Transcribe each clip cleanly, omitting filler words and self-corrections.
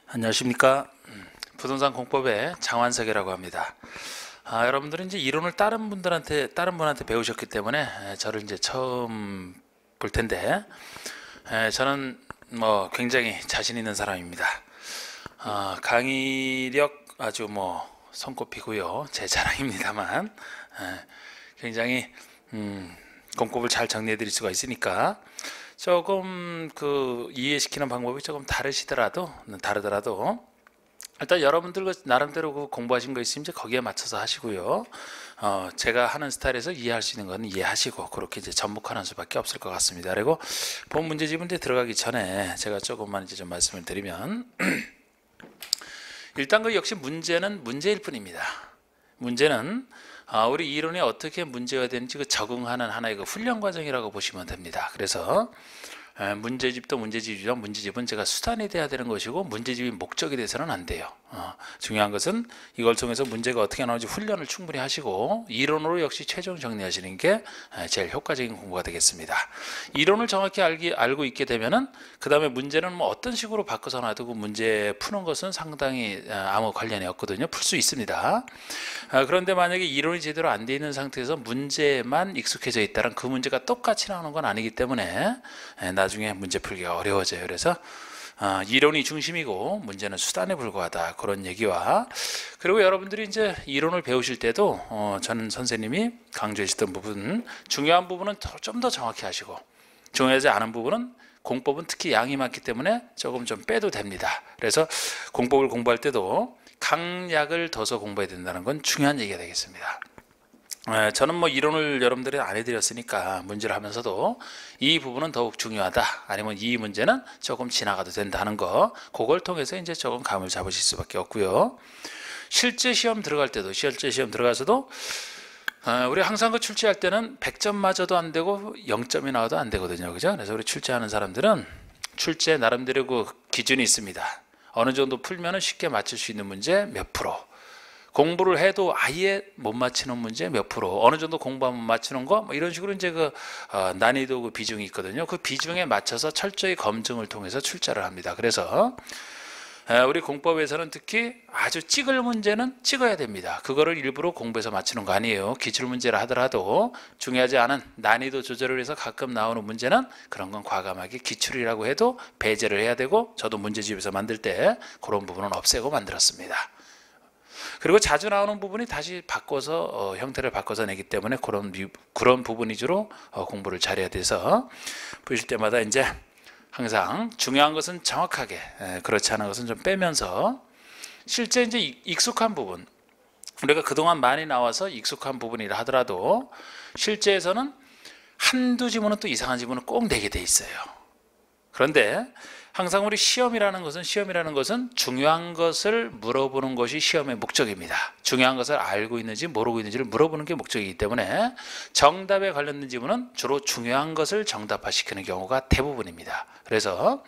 안녕하십니까. 부동산 공법의 장완석이라고 합니다. 여러분들은 이제 이론을 다른 분한테 배우셨기 때문에 저를 이제 처음 볼 텐데, 저는 굉장히 자신 있는 사람입니다. 강의력 아주 손꼽히고요. 제 자랑입니다만, 굉장히 공법을 잘 정리해 드릴 수가 있으니까 조금 이해시키는 방법이 조금 다르더라도 일단 여러분들 나름대로 공부하신 거 있으면 이제 거기에 맞춰서 하시고요. 제가 하는 스타일에서 이해할 수 있는 건 이해하시고 그렇게 이제 접목하는 수밖에 없을 것 같습니다. 그리고 본 문제집인데 들어가기 전에 제가 조금만 이제 좀 말씀을 드리면 일단 역시 문제는 문제일 뿐입니다. 문제는 우리 이론에 어떻게 문제가 되는지 적응하는 하나의 훈련 과정이라고 보시면 됩니다. 그래서 문제집도 문제집이지만 문제집은 제가 수단이 돼야 되는 것이고 문제집이 목적이 돼서는 안 돼요. 중요한 것은 이걸 통해서 문제가 어떻게 나오는지 훈련을 충분히 하시고 이론으로 역시 최종 정리하시는 게 제일 효과적인 공부가 되겠습니다. 이론을 정확히 알고 있게 되면은 그 다음에 문제는 어떤 식으로 바꿔서 놔두고 문제 푸는 것은 상당히 아무 관련이 없거든요. 풀 수 있습니다. 그런데 만약에 이론이 제대로 안 돼 있는 상태에서 문제만 익숙해져 있다면 그 문제가 똑같이 나오는 건 아니기 때문에 나중에 문제 풀기가 어려워져요. 그래서 이론이 중심이고 문제는 수단에 불과하다, 그런 얘기와, 그리고 여러분들이 이제 이론을 배우실 때도 저는 선생님이 강조하셨던 부분, 중요한 부분은 좀 더 정확히 하시고 중요하지 않은 부분은 공법은 특히 양이 많기 때문에 조금 좀 빼도 됩니다. 그래서 공법을 공부할 때도 강약을 둬서 공부해야 된다는 건 중요한 얘기가 되겠습니다. 저는 이론을 여러분들이 안 해드렸으니까 문제를 하면서도 이 부분은 더욱 중요하다, 아니면 이 문제는 조금 지나가도 된다는 거, 그걸 통해서 이제 조금 감을 잡으실 수밖에 없고요. 실제 시험 들어가서도 우리 항상 출제할 때는 100점 맞아도 안 되고 0점이 나와도 안 되거든요. 그죠? 그래서 우리 출제하는 사람들은 출제 나름대로 기준이 있습니다. 어느 정도 풀면은 쉽게 맞출 수 있는 문제 몇 프로, 공부를 해도 아예 못 맞히는 문제 몇 프로, 어느 정도 공부하면 맞추는 거, 이런 식으로 이제 난이도 비중이 있거든요. 그 비중에 맞춰서 철저히 검증을 통해서 출제를 합니다. 그래서 우리 공법에서는 특히 아주 찍을 문제는 찍어야 됩니다. 그거를 일부러 공부해서 맞추는 거 아니에요. 기출문제라 하더라도 중요하지 않은 난이도 조절을 해서 가끔 나오는 문제는 그런 건 과감하게 기출이라고 해도 배제를 해야 되고, 저도 문제집에서 만들 때 그런 부분은 없애고 만들었습니다. 그리고 자주 나오는 부분이 다시 바꿔서 형태를 바꿔서 내기 때문에 그런 부분 위주로 공부를 잘해야 돼서 보실 때마다 이제 항상 중요한 것은 정확하게, 그렇지 않은 것은 좀 빼면서 실제 이제 익숙한 부분, 우리가 그동안 많이 나와서 익숙한 부분이라 하더라도 실제에서는 한두 지문은 또 이상한 지문은 꼭 내게 돼 있어요. 그런데 항상 우리 시험이라는 것은 중요한 것을 물어보는 것이 시험의 목적입니다. 중요한 것을 알고 있는지 모르고 있는지를 물어보는 게 목적이기 때문에 정답에 관련된 지문은 주로 중요한 것을 정답화시키는 경우가 대부분입니다. 그래서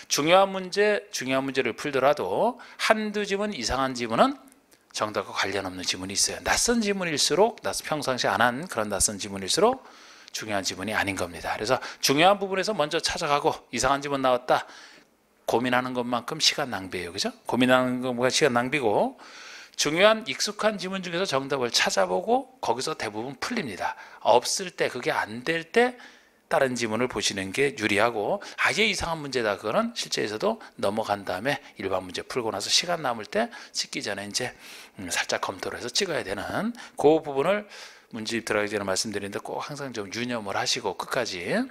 중요한 문제를 풀더라도 한두 지문 이상한 지문은 정답과 관련 없는 지문이 있어요. 낯선 지문일수록, 평상시 안 한 그런 낯선 지문일수록 중요한 지문이 아닌 겁니다. 그래서 중요한 부분에서 먼저 찾아가고 이상한 지문 나왔다, 고민하는 것만큼 시간 낭비예요. 그죠? 고민하는 것보다 시간 낭비고, 중요한 익숙한 지문 중에서 정답을 찾아보고 거기서 대부분 풀립니다. 없을 때, 그게 안 될 때 다른 지문을 보시는 게 유리하고, 아예 이상한 문제다 그거는 실제에서도 넘어간 다음에 일반 문제 풀고 나서 시간 남을 때 찍기 전에 이제 살짝 검토를 해서 찍어야 되는 그 부분을 문제집 들어가기 전에 말씀드리는데 꼭 항상 좀 유념을 하시고 끝까지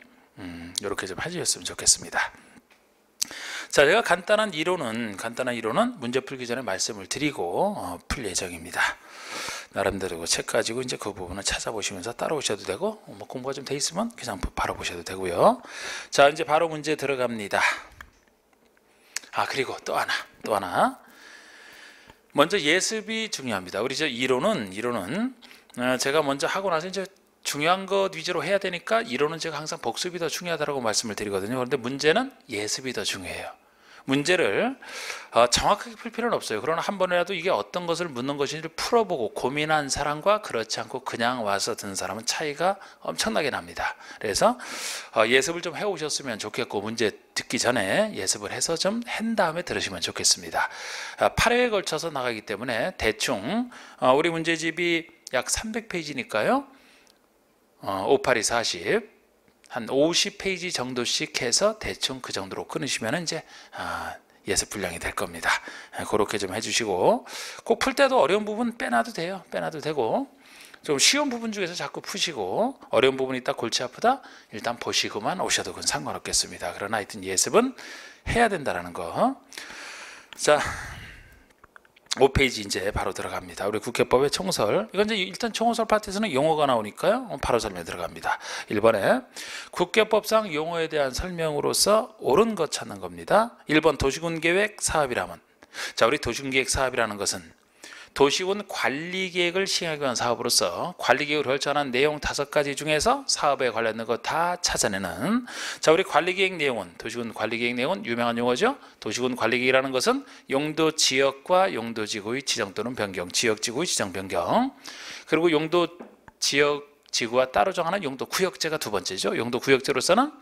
이렇게 좀 해주셨으면 좋겠습니다. 자, 제가 간단한 이론은 문제 풀기 전에 말씀을 드리고 풀 예정입니다. 나름대로 책 가지고 이제 그 부분을 찾아보시면서 따라오셔도 되고, 공부가 좀 돼 있으면 그냥 바로 보셔도 되고요. 자, 이제 바로 문제 들어갑니다. 그리고 또 하나. 먼저 예습이 중요합니다. 우리 이론은 제가 먼저 하고 나서 이제 중요한 것 위주로 해야 되니까 이론은 제가 항상 복습이 더 중요하다고 말씀을 드리거든요. 그런데 문제는 예습이 더 중요해요. 문제를 정확하게 풀 필요는 없어요. 그러나 한 번이라도 이게 어떤 것을 묻는 것인지를 풀어보고 고민한 사람과 그렇지 않고 그냥 와서 듣는 사람은 차이가 엄청나게 납니다. 그래서 예습을 좀 해오셨으면 좋겠고 문제 듣기 전에 예습을 해서 좀 한 다음에 들으시면 좋겠습니다. 8회에 걸쳐서 나가기 때문에 대충 우리 문제집이 약 300페이지니까요. 5, 8이 40, 한 50페이지 정도씩 해서 대충 그 정도로 끊으시면 이제 예습 분량이 될 겁니다. 그렇게 좀 해주시고 꼭 풀 때도 어려운 부분 빼놔도 돼요. 빼놔도 되고 좀 쉬운 부분 중에서 자꾸 푸시고 어려운 부분이 있다 골치 아프다 일단 보시고만 오셔도 그건 상관없겠습니다. 그러나 하여튼 예습은 해야 된다는 거. 자, 5페이지 이제 바로 들어갑니다. 우리 국회법의 총설. 이건 이제 일단 총설 파트에서는 용어가 나오니까요. 바로 설명 들어갑니다. 1번에 국회법상 용어에 대한 설명으로서 옳은 것 찾는 겁니다. 1번 도시군 계획 사업이라면. 자, 우리 도시군 계획 사업이라는 것은 도시군 관리계획을 시행하기 위한 사업으로서 관리계획을 결정한 내용 5가지 중에서 사업에 관련된 것 다 찾아내는. 자, 우리 관리계획 내용은 도시군 관리계획 내용은 유명한 용어죠. 도시군 관리계획이라는 것은 용도 지역과 용도 지구의 지정 또는 변경, 지역 지구의 지정 변경, 그리고 용도 지역 지구와 따로 정하는 용도 구역제가 두 번째죠. 용도 구역제로서는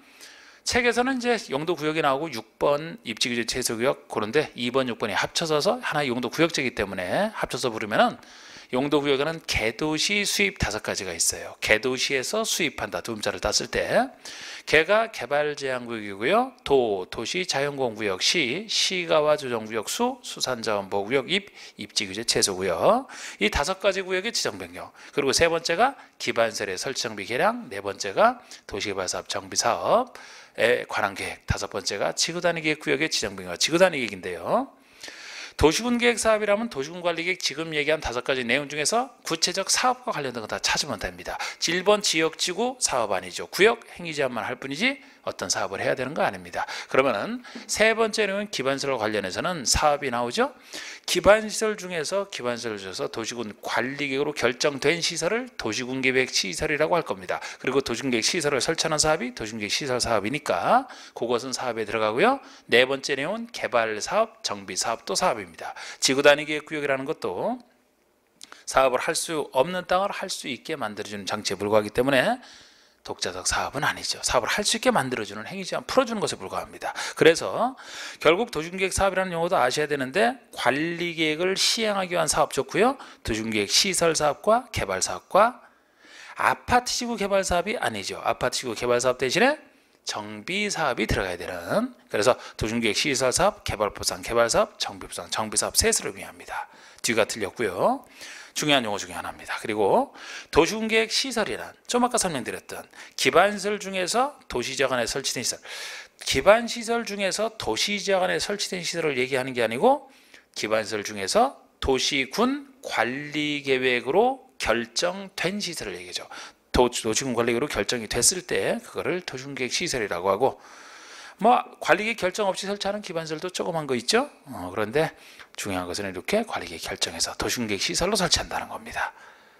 책에서는 이제 용도 구역이 나오고 6번 입지규제 최소구역 그런데 2번, 6번이 합쳐져서 하나의 용도 구역제이기 때문에 합쳐서 부르면은 용도 구역에는 개도시 수입 5가지가 있어요. 개도시에서 수입한다. 두 음자를 땄을 때 개가 개발 제한 구역이고요. 도시 자연공원 구역, 시가와 조정 구역, 수산자원 보호 구역, 입지규제 최소 구역. 이 5가지 구역의 지정 변경. 그리고 세 번째가 기반설의 설치 정비 개량, 네 번째가 도시개발사업 정비 사업에 관한 계획, 5번째가 지구단위 계획 구역의 지정 변경, 지구단위 계획인데요. 도시군 계획 사업이라면 도시군 관리 계획 지금 얘기한 5가지 내용 중에서 구체적 사업과 관련된 거 다 찾으면 됩니다. 1번 지역지구 사업 아니죠. 구역 행위 제한만 할 뿐이지 어떤 사업을 해야 되는 거 아닙니다. 그러면은 세 번째 내용은 기반시설 관련해서는 사업이 나오죠. 기반시설 중에서 기반시설을 줘서 도시군 관리계획으로 결정된 시설을 도시군 계획 시설이라고 할 겁니다. 그리고 도시군 계획 시설을 설치하는 사업이 도시군 계획 시설 사업이니까 그것은 사업에 들어가고요. 네 번째 내용은 개발 사업, 정비 사업도 사업입니다. 지구 단위 계획 구역이라는 것도 사업을 할 수 없는 땅을 할 수 있게 만들어주는 장치에 불과하기 때문에 독자적 사업은 아니죠. 사업을 할 수 있게 만들어주는 행위 제한 풀어주는 것에 불과합니다. 그래서 결국 도시군계획 사업이라는 용어도 아셔야 되는데 관리계획을 시행하기 위한 사업 좋고요. 도시군계획 시설 사업과 개발 사업과 아파트지구 개발 사업이 아니죠. 아파트지구 개발 사업 대신에 정비 사업이 들어가야 되는. 그래서 도시군계획 시설 사업, 개발보상 개발 사업, 정비보상 정비 사업 셋을 의미합니다. 뒤가 틀렸고요. 중요한 용어 중에 하나입니다. 그리고 도시군계획 시설이란 좀 아까 설명드렸던 기반시설 중에서 도시지역 안에 설치된 시설, 기반시설 중에서 도시지역 안에 설치된 시설을 얘기하는 게 아니고 기반시설 중에서 도시군 관리계획으로 결정된 시설을 얘기하죠. 도시군 관리계획으로 결정이 됐을 때 그거를 도시군계획 시설이라고 하고 뭐 관리계획 결정 없이 설치하는 기반시설도 조그만 거 있죠. 그런데 중요한 것은 이렇게 관리계획 결정해서 도시군계획 시설로 설치한다는 겁니다.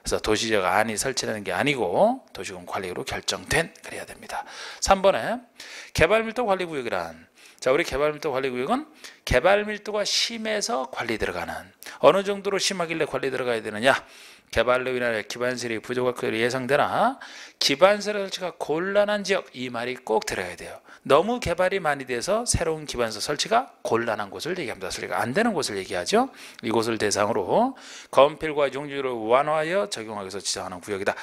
그래서 도시지역 안이 설치하는 게 아니고 도시군 관리계획으로 결정된 그래야 됩니다. 3번에 개발밀도 관리구역이란, 자, 우리 개발밀도 관리구역은 개발밀도가 심해서 관리 들어가는, 어느 정도로 심하길래 관리 들어가야 되느냐, 개발로 인하여 기반시설이 부족할 것으로 예상되나 기반시설 설치가 곤란한 지역, 이 말이 꼭 들어야 돼요. 너무 개발이 많이 돼서 새로운 기반시설 설치가 곤란한 곳을 얘기합니다. 설치가 안 되는 곳을 얘기하죠. 이곳을 대상으로 건필과 용도를 완화하여 적용하기 위해서 지정하는 구역이다.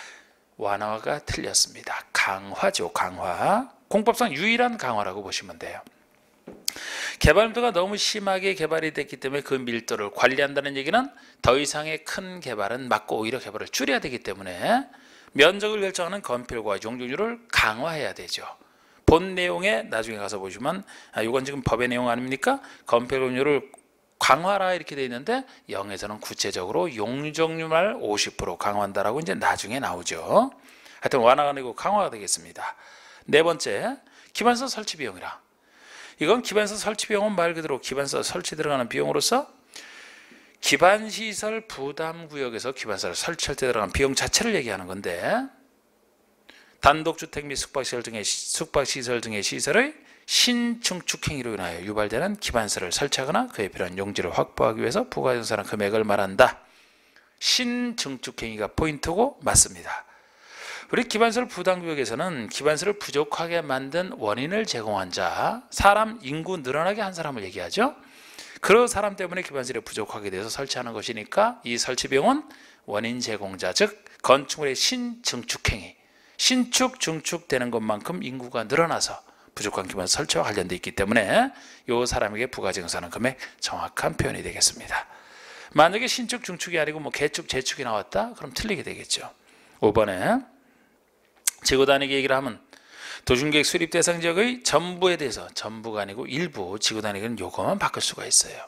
완화가 틀렸습니다. 강화죠. 강화. 공법상 유일한 강화라고 보시면 돼요. 개발밀도가 너무 심하게 개발이 됐기 때문에 그 밀도를 관리한다는 얘기는 더 이상의 큰 개발은 막고 오히려 개발을 줄여야 되기 때문에 면적을 결정하는 건필과 용적률을 강화해야 되죠. 본 내용에 나중에 가서 보시면 이건 지금 법의 내용 아닙니까? 건폐용률을 강화라 이렇게 되어 있는데 영에서는 구체적으로 용적률을 50% 강화한다라고 이제 나중에 나오죠. 하여튼 완화가 아니고 강화가 되겠습니다. 네 번째, 기반시설 설치 비용이라. 이건 기반시설 설치 비용은 말 그대로 기반시설 설치 들어가는 비용으로서 기반시설 부담구역에서 기반시설 설치할 때 들어가는 비용 자체를 얘기하는 건데 단독주택 및 숙박시설 등의 시설의 신증축행위로 인하여 유발되는 기반서를 설치하거나 그에 필요한 용지를 확보하기 위해서 부가증상하는 금액을 말한다. 신증축행위가 포인트고 맞습니다. 우리 기반설 부당구역에서는 기반설을 부족하게 만든 원인을 제공한 자, 사람 인구 늘어나게 한 사람을 얘기하죠. 그 사람 때문에 기반설이 부족하게 돼서 설치하는 것이니까 이 설치 비용은 원인 제공자, 즉 건축물의 신증축행위, 신축, 증축되는 것만큼 인구가 늘어나서 부족한 기반설 설치와 관련되어 있기 때문에 이 사람에게 부가증상하는 금액 정확한 표현이 되겠습니다. 만약에 신축, 증축이 아니고 뭐 개축, 재축이 나왔다? 그럼 틀리게 되겠죠. 5번에 지구 단위계 얘기를 하면 도심계획 수립 대상 지역의 전부에 대해서, 전부가 아니고 일부 지구 단위계는 요거만 바꿀 수가 있어요.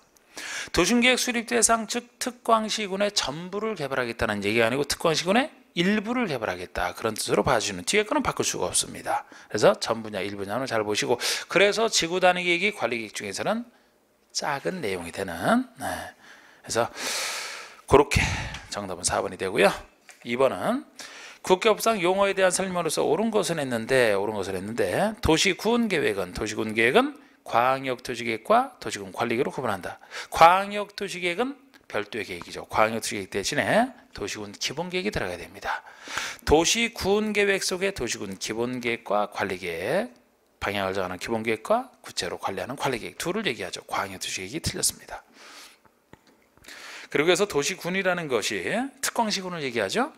도심계획 수립 대상 즉 특광시군의 전부를 개발하겠다는 얘기가 아니고 특광시군의 일부를 개발하겠다 그런 뜻으로 봐주는, 뒤에 거는 바꿀 수가 없습니다. 그래서 전부냐 일부냐는 잘 보시고, 그래서 지구 단위계획이 관리계획 중에서는 작은 내용이 되는, 그래서 그렇게 정답은 4번이 되고요. 2번은 국교법상 용어에 대한 설명으로서 옳은 것은 했는데 도시군계획은 광역도시계획과 도시군 관리계획으로 구분한다. 광역도시계획은 별도의 계획이죠. 광역도시계획 대신에 도시군 기본계획이 들어가야 됩니다. 도시군계획 속에 도시군 기본계획과 관리계획, 방향을 정하는 기본계획과 구체로 관리하는 관리계획 둘을 얘기하죠. 광역도시계획이 틀렸습니다. 그리고 해서 도시군이라는 것이 특광시군을 얘기하죠.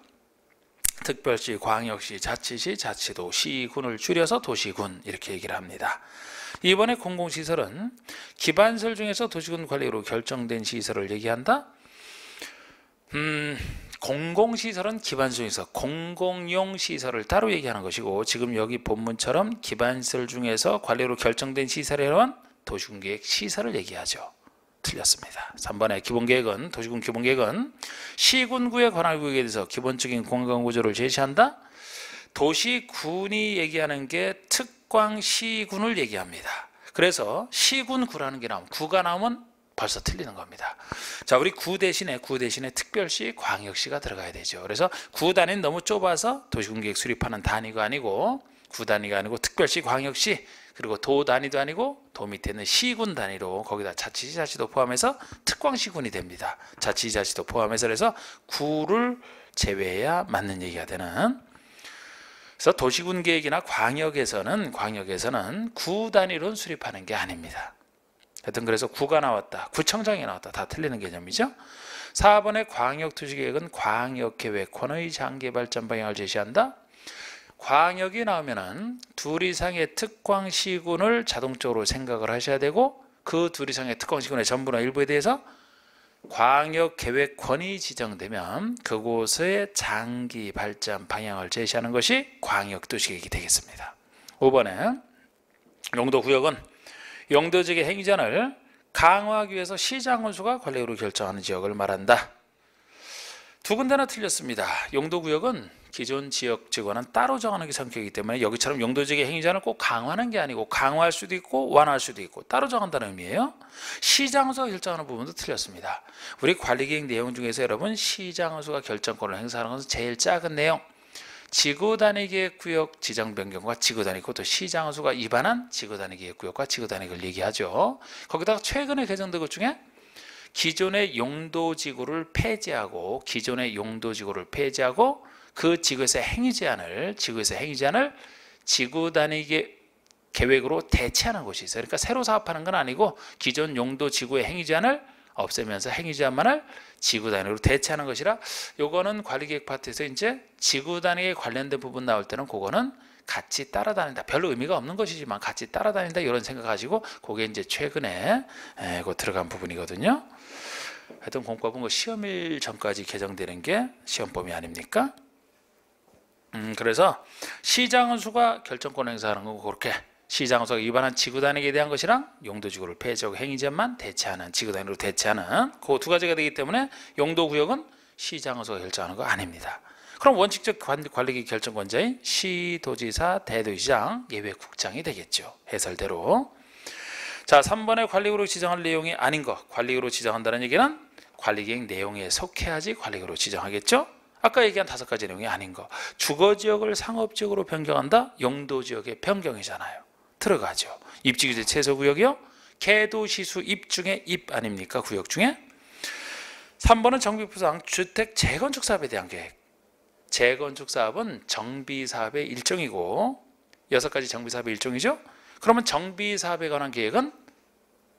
특별시, 광역시, 자치시, 자치도, 시군을 줄여서 도시군 이렇게 얘기를 합니다. 이번에 공공시설은 기반설 중에서 도시군 관리로 결정된 시설을 얘기한다. 공공시설은 기반설 중에서 공공용 시설을 따로 얘기하는 것이고, 지금 여기 본문처럼 기반설 중에서 관리로 결정된 시설이란 도시군계획 시설을 얘기하죠. 틀렸습니다. 3번의 기본계획은, 도시군 기본계획은 시군구의 관할구역에 대해서 기본적인 공간구조를 제시한다. 도시군이 얘기하는 게 특광시군을 얘기합니다. 그래서 시군구라는 게 나오면, 구가 나오면 벌써 틀리는 겁니다. 자, 우리 구 대신에 특별시, 광역시가 들어가야 되죠. 그래서 구 단위는 너무 좁아서 도시군계획 수립하는 단위가 아니고, 구 단위가 아니고 특별시, 광역시, 그리고 도 단위도 아니고 도 밑에 있는 시군 단위로 거기다 자치시, 자치도 포함해서 특광시군이 됩니다. 자치시, 자치도 포함해서, 그래서 구를 제외해야 맞는 얘기가 되는. 그래서 도시군 계획이나 광역에서는 구 단위로 수립하는 게 아닙니다. 하여튼 그래서 구가 나왔다, 구청장이 나왔다 다 틀리는 개념이죠. 4번의 광역도시계획은 광역계획권의 장개발전 방향을 제시한다. 광역이 나오면은 둘 이상의 특광시군을 자동적으로 생각을 하셔야 되고, 그 둘 이상의 특광시군의 전부나 일부에 대해서 광역계획권이 지정되면 그곳의 장기 발전 방향을 제시하는 것이 광역도시계획이 되겠습니다. 5번에 용도구역은 용도지역의 행위자를 강화하기 위해서 시장원수가 관리로 결정하는 지역을 말한다. 두 군데나 틀렸습니다. 용도구역은 기존 지역지구와는 따로 정하는 게 성격이기 때문에 여기처럼 용도지역의 행위자는 꼭 강화하는 게 아니고 강화할 수도 있고 완화할 수도 있고 따로 정한다는 의미예요. 시장원수가 결정하는 부분도 틀렸습니다. 우리 관리계획 내용 중에서 여러분 시장원수가 결정권을 행사하는 것은 제일 작은 내용, 지구단위계획구역 지정 변경과 지구단위, 그것도 시장원수가 위반한 지구단위계획구역과 지구단위를 얘기하죠. 거기다가 최근에 개정된 것 중에 기존의 용도지구를 폐지하고 그 지구에서 행위 제한을 지구 단위 계획으로 대체하는 곳이 있어요. 그러니까 새로 사업하는 건 아니고 기존 용도 지구의 행위 제한을 없애면서 행위 제한만을 지구 단위로 대체하는 것이라, 요거는 관리계획 파트에서 이제 지구 단위에 관련된 부분 나올 때는 그거는 같이 따라다닌다. 별로 의미가 없는 것이지만 같이 따라다닌다 이런 생각하시고, 그게 이제 최근에 그거 들어간 부분이거든요. 하여튼 공법은 시험일 전까지 개정되는 게 시험범위 아닙니까? 그래서 시장원수가 결정권 행사하는 건 그렇게 시장원수가 위반한 지구단위에 대한 것이랑 용도지구를 폐지하고 행위제한만 대체하는, 지구단위로 대체하는 그 두 가지가 되기 때문에 용도구역은 시장원수가 결정하는 거 아닙니다. 그럼 원칙적 관리계획 결정권자인 시도지사, 대도시장, 예외국장이 되겠죠. 해설대로. 자, 3번의 관리구역으로 지정할 내용이 아닌 것, 관리구역으로 지정한다는 얘기는 관리계획 내용에 속해야지 관리구역으로 지정하겠죠. 아까 얘기한 5가지 내용이 아닌 거, 주거지역을 상업지역으로 변경한다, 용도지역의 변경이잖아요. 들어가죠. 입지규제 최소구역이요. 개도시수 입 중에 입 아닙니까? 구역 중에. 3번은 정비부상 주택 재건축 사업에 대한 계획. 재건축 사업은 정비 사업의 일종이고 6가지 정비 사업의 일종이죠. 그러면 정비 사업에 관한 계획은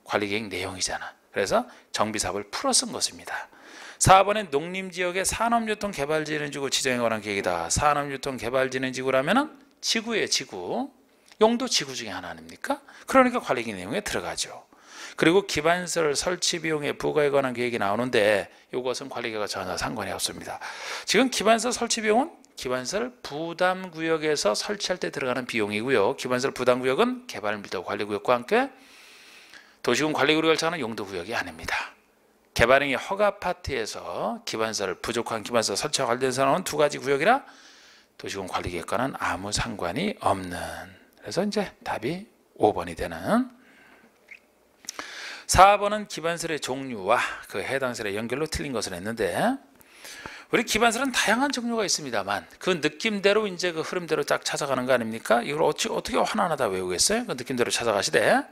관리계획 내용이잖아. 그래서 정비 사업을 풀어 쓴 것입니다. 4번은 농림지역의 산업유통개발진흥지구 지정에 관한 계획이다. 산업유통개발진흥지구라면은 지구예요, 지구. 용도 지구 중에 하나 아닙니까? 그러니까 관리계획 내용에 들어가죠. 그리고 기반시설 설치 비용의 부과에 관한 계획이 나오는데 이것은 관리계획과 전혀 상관이 없습니다. 지금 기반시설 설치 비용은 기반시설 부담구역에서 설치할 때 들어가는 비용이고요. 기반시설 부담구역은 개발밀도관리구역과 함께 도시군 관리구역을 정하는 용도구역이 아닙니다. 개발행위 허가 파트에서 기반시설 부족한 기반시설 설치와 관련된 사항은 2가지 구역이라 도시군 관리계획과는 아무 상관이 없는. 그래서 이제 답이 5번이 되는. 4번은 기반시설의 종류와 그 해당 시설의 연결로 틀린 것을 했는데 우리 기반시설은 다양한 종류가 있습니다만 그 느낌대로 이제 그 흐름대로 딱 찾아가는 거 아닙니까? 이걸 어떻게 하나하나 다 외우겠어요? 그 느낌대로 찾아가시되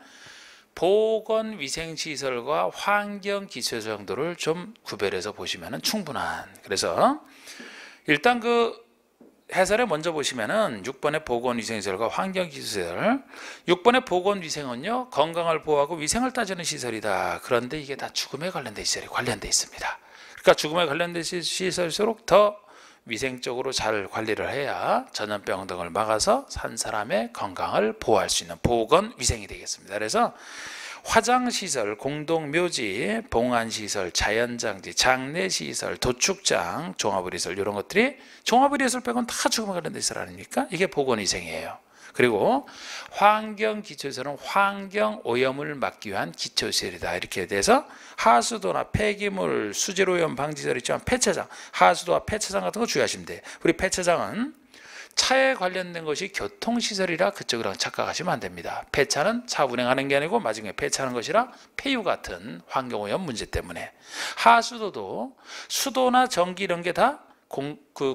보건위생시설과 환경기초시설 정도를 좀 구별해서 보시면 충분한. 그래서 일단 그 해설에 먼저 보시면은 6번의 보건위생시설과 환경기초시설. 6번의 보건위생은요 건강을 보호하고 위생을 따지는 시설이다. 그런데 이게 다 죽음에 관련된 시설이 관련돼 있습니다. 그러니까 죽음에 관련된 시설일수록 더 위생적으로 잘 관리를 해야 전염병 등을 막아서 산 사람의 건강을 보호할 수 있는 보건위생이 되겠습니다. 그래서 화장시설, 공동묘지, 봉안시설, 자연장지, 장례시설, 도축장, 종합의료시설 이런 것들이 종합의료시설 빼고는 다 죽음에 관련된 시설 아닙니까? 이게 보건위생이에요. 그리고 환경기초시설은 환경오염을 막기 위한 기초시설이다. 이렇게 돼서 하수도나 폐기물, 수질오염 방지시설 있지만 폐차장, 하수도와 폐차장 같은 거 주의하시면 돼요. 우리 폐차장은 차에 관련된 것이 교통시설이라 그쪽이랑 착각하시면 안 됩니다. 폐차는 차 운행하는 게 아니고 나중에 폐차하는 것이라 폐유 같은 환경오염 문제 때문에. 하수도도 수도나 전기 이런 게 다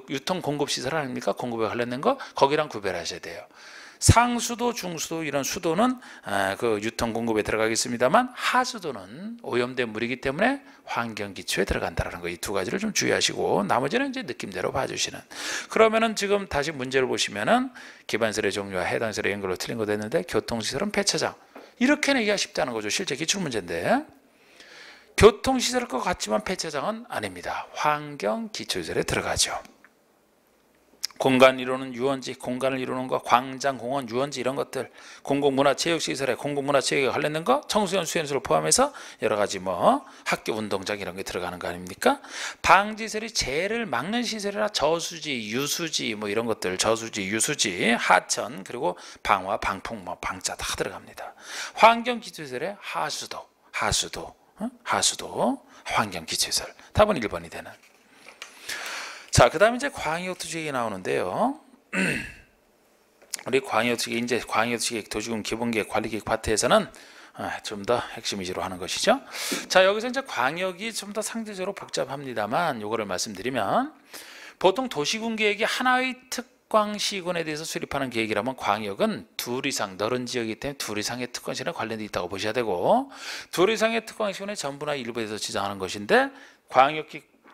유통 공급시설 아닙니까? 공급에 관련된 거 거기랑 구별하셔야 돼요. 상수도, 중수도 이런 수도는 그 유통 공급에 들어가겠습니다만 하수도는 오염된 물이기 때문에 환경기초에 들어간다는 거 이 2가지를 좀 주의하시고 나머지는 이제 느낌대로 봐주시는. 그러면은 지금 다시 문제를 보시면은 기반시설의 종류와 해당 시설의 연결로 틀린 거 됐는데 교통시설은 폐차장 이렇게 내기가 쉽다는 거죠. 실제 기출문제인데 교통시설일 것 같지만 폐차장은 아닙니다. 환경기초시설에 들어가죠. 공간 이루는 유원지, 공간을 이루는 거, 광장, 공원, 유원지 이런 것들, 공공문화체육시설에 공공문화체육에 관련된 거, 청소년 수련소를 포함해서 여러 가지 뭐 학교 운동장 이런 게 들어가는 거 아닙니까? 방지시설이 재해를 막는 시설이라 저수지, 유수지 뭐 이런 것들, 저수지, 유수지, 하천 그리고 방화, 방풍, 뭐 방자 다 들어갑니다. 환경기초시설에 하수도, 환경기초시설. 답은 1번이 되는. 자, 그 다음에 이제 광역도시계획이 나오는데요. 우리 광역도시계획, 이제 광역도시계획, 도시군 기본계획, 관리계획 파트에서는 좀 더 핵심 위주로 하는 것이죠. 자, 여기서 이제 광역이 좀 더 상대적으로 복잡합니다만 요거를 말씀드리면 보통 도시군 계획이 하나의 특광시군에 대해서 수립하는 계획이라면 광역은 2 이상 넓은 지역이기 때문에 2 이상의 특광시군에 관련되어 있다고 보셔야 되고 2 이상의 특광시군의 전부나 일부에서 지정하는 것인데 광역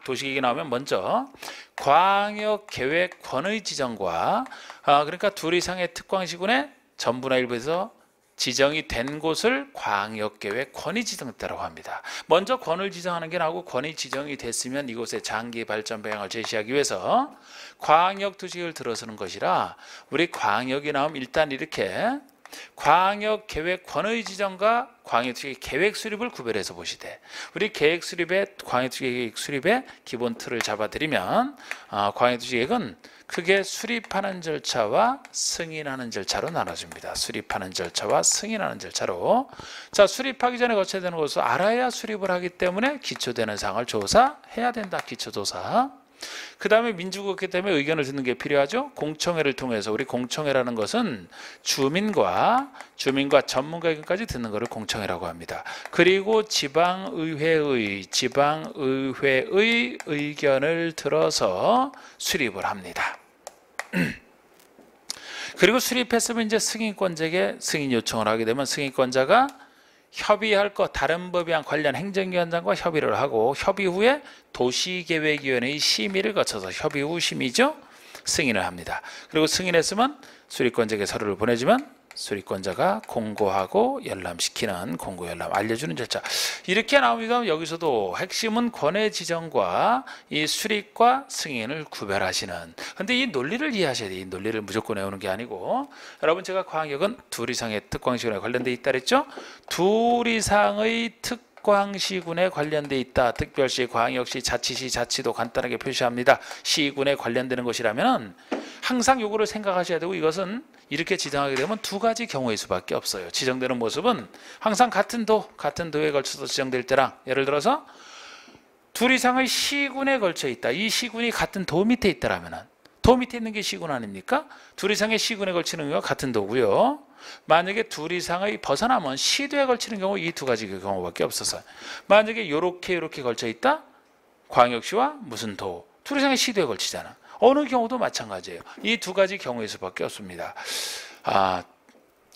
도시계획이 나오면 먼저 광역계획권의 지정과 그러니까 2 이상의 특광시군의 전부나 일부에서 지정이 된 곳을 광역계획권이 지정했다고 합니다. 먼저 권을 지정하는 게 나오고 권이 지정이 됐으면 이곳의 장기 발전 방향을 제시하기 위해서 광역도시계획을 들어서는 것이라 우리 광역이 나오면 일단 이렇게 광역계획권의 지정과 광역도시계획 계획 수립을 구별해서 보시되 우리 계획 수립의 광역도시계획 수립의 기본 틀을 잡아드리면 광역도시계획은 크게 수립하는 절차와 승인하는 절차로 나눠집니다. 수립하는 절차와 승인하는 절차로. 자, 수립하기 전에 거쳐야 되는 것을 알아야 수립을 하기 때문에 기초되는 사항을 조사해야 된다. 기초조사. 그 다음에 민주국이기 때문에 의견을 듣는 게 필요하죠. 공청회를 통해서 우리 공청회라는 것은 주민과 전문가 의견까지 듣는 것을 공청회라고 합니다. 그리고 지방의회의 의견을 들어서 수립을 합니다. 그리고 수립했으면 이제 승인권자에게 승인 요청을 하게 되면 승인권자가 협의할 것, 다른 법이랑 관련 행정기관장과 협의를 하고 협의 후에 도시계획위원회의 심의를 거쳐서 협의 후 심의죠. 승인을 합니다. 그리고 승인했으면 수립권자에게 서류를 보내주면 수립권자가 공고하고 열람시키는 공고 열람 알려주는 절차. 이렇게 나오니까 여기서도 핵심은 권해 지정과 이 수립과 승인을 구별하시는. 근데 이 논리를 이해하셔야 돼요. 이 논리를 무조건 외우는 게 아니고, 여러분 제가 광역은 둘 이상의 특광시군에 관련돼 있다 그랬죠. 둘 이상의 특광시군에 관련돼 있다. 특별시, 광역시, 자치시, 자치도 간단하게 표시합니다. 시군에 관련되는 것이라면 항상 요거를 생각하셔야 되고, 이것은 이렇게 지정하게 되면 두 가지 경우일 수밖에 없어요. 지정되는 모습은 항상 같은 도에 걸쳐서 지정될 때랑, 예를 들어서 둘 이상의 시군에 걸쳐 있다. 이 시군이 같은 도 밑에 있다라면은, 도 밑에 있는 게 시군 아닙니까? 둘 이상의 시군에 걸치는 경우가 같은 도고요. 만약에 둘 이상의 벗어나면 시도에 걸치는 경우 이 두 가지 경우밖에 없어서, 만약에 이렇게 걸쳐 있다. 광역시와 무슨 도, 둘 이상의 시도에 걸치잖아. 어느 경우도 마찬가지예요. 이 두 가지 경우일 수밖에 없습니다.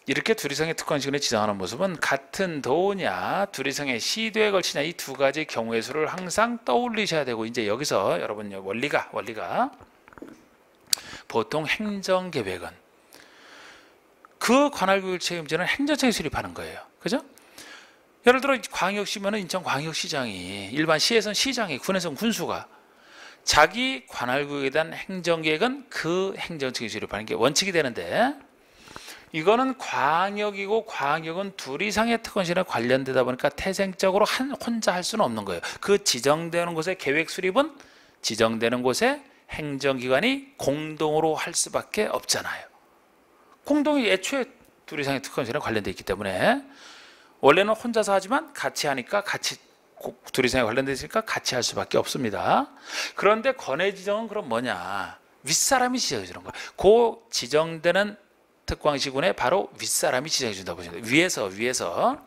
이렇게 둘 이상의 특권시군에 지정하는 모습은 같은 도냐, 둘 이상의 시도에 걸치냐, 이 두 가지 경우의 수를 항상 떠올리셔야 되고, 이제 여기서 여러분 원리가 보통 행정계획은 그 관할구역 책임자는 행정청이 수립하는 거예요. 그죠? 예를 들어 광역시면은 인천광역시장이, 일반 시에서는 시장이, 군에서는 군수가 자기 관할구역에 대한 행정계획은 그 행정청이 수립하는 게 원칙이 되는데, 이거는 광역이고 광역은 둘 이상의 특권시에 관련되다 보니까 태생적으로 혼자 할 수는 없는 거예요. 그 지정되는 곳의 계획 수립은 지정되는 곳의 행정기관이 공동으로 할 수밖에 없잖아요. 공동이 애초에 둘 이상의 특권시에 관련되어 있기 때문에 원래는 혼자서 하지만 같이 하니까 둘 이상에 관련되어 있으니까 같이 할 수밖에 없습니다. 그런데 권해 지정은 그럼 뭐냐? 윗사람이 지정해 주는 거야. 그 지정되는 특광시군에 바로 윗사람이 지정해 준다고 보시면 돼요. 위에서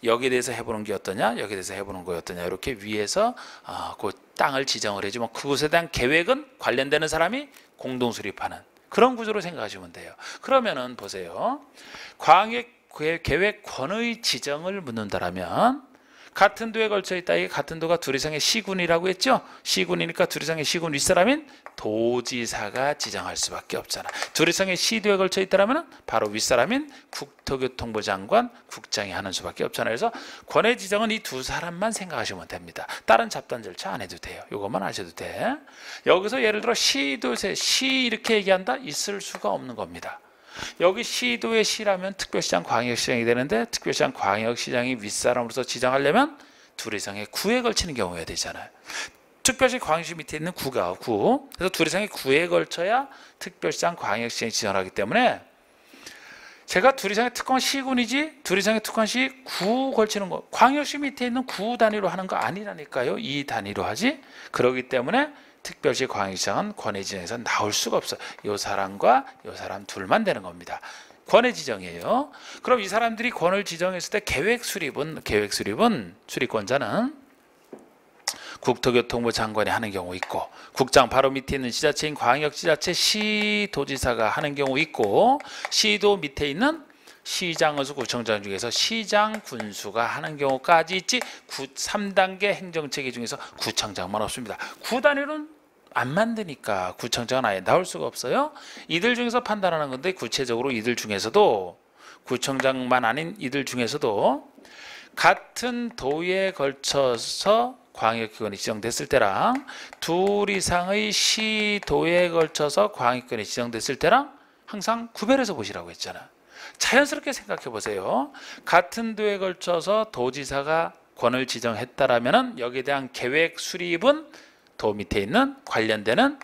여기에 대해서 해보는 게 어떠냐, 여기에 대해서 해보는 거 어떠냐, 이렇게 위에서 그 땅을 지정을 해주면 그곳에 대한 계획은 관련되는 사람이 공동 수립하는 그런 구조로 생각하시면 돼요. 그러면은 보세요. 광역 계획 권의 지정을 묻는다라면 같은 도에 걸쳐 있다. 이게 같은 도가 둘 이상의 시군이라고 했죠. 시군이니까 둘 이상의 시군 윗사람인 도지사가 지정할 수밖에 없잖아. 둘 이상의 시도에 걸쳐 있다라면 바로 윗사람인 국토교통부 장관, 국장이 하는 수밖에 없잖아요. 그래서 권해 지정은 이 두 사람만 생각하시면 됩니다. 다른 잡단 절차 안 해도 돼요. 이것만 아셔도 돼. 여기서 예를 들어 시도세, 시 이렇게 얘기한다? 있을 수가 없는 겁니다. 여기 시도의 시라면 특별시장, 광역시장이 되는데, 특별시장, 광역시장이 윗사람으로서 지정하려면 둘 이상의 구에 걸치는 경우여야 되잖아요. 특별시, 광역시 밑에 있는 구. 그래서 둘 이상의 구에 걸쳐야 특별시장, 광역시장이 지정하기 때문에, 제가 둘 이상의 특권 시군이지 둘 이상의 특권시 구 걸치는 거, 광역시 밑에 있는 구 단위로 하는 거 아니라니까요. 이 단위로 하지. 그렇기 때문에 특별시, 광역시장은 권해 지정에서 나올 수가 없어요. 이 사람과 이 사람 둘만 되는 겁니다. 권해 지정이에요. 그럼 이 사람들이 권을 지정했을 때 계획 수립은 수립권자는 국토교통부 장관이 하는 경우 있고, 국장 바로 밑에 있는 지자체인 광역지자체 시도지사가 하는 경우 있고, 시도 밑에 있는 시장의수 구청장 중에서 시장 군수가 하는 경우까지 있지, 3단계 행정체계 중에서 구청장만 없습니다. 9단위로는 안 만드니까 구청장은 아예 나올 수가 없어요. 이들 중에서 판단하는 건데, 구체적으로 이들 중에서도, 구청장만 아닌 이들 중에서도 같은 도에 걸쳐서 광역기관이 지정됐을 때랑 둘 이상의 시도에 걸쳐서 광역기관이 지정됐을 때랑 항상 구별해서 보시라고 했잖아. 자연스럽게 생각해 보세요. 같은 도에 걸쳐서 도지사가 권을 지정했다라면은 여기에 대한 계획 수립은 도 밑에 있는 관련되는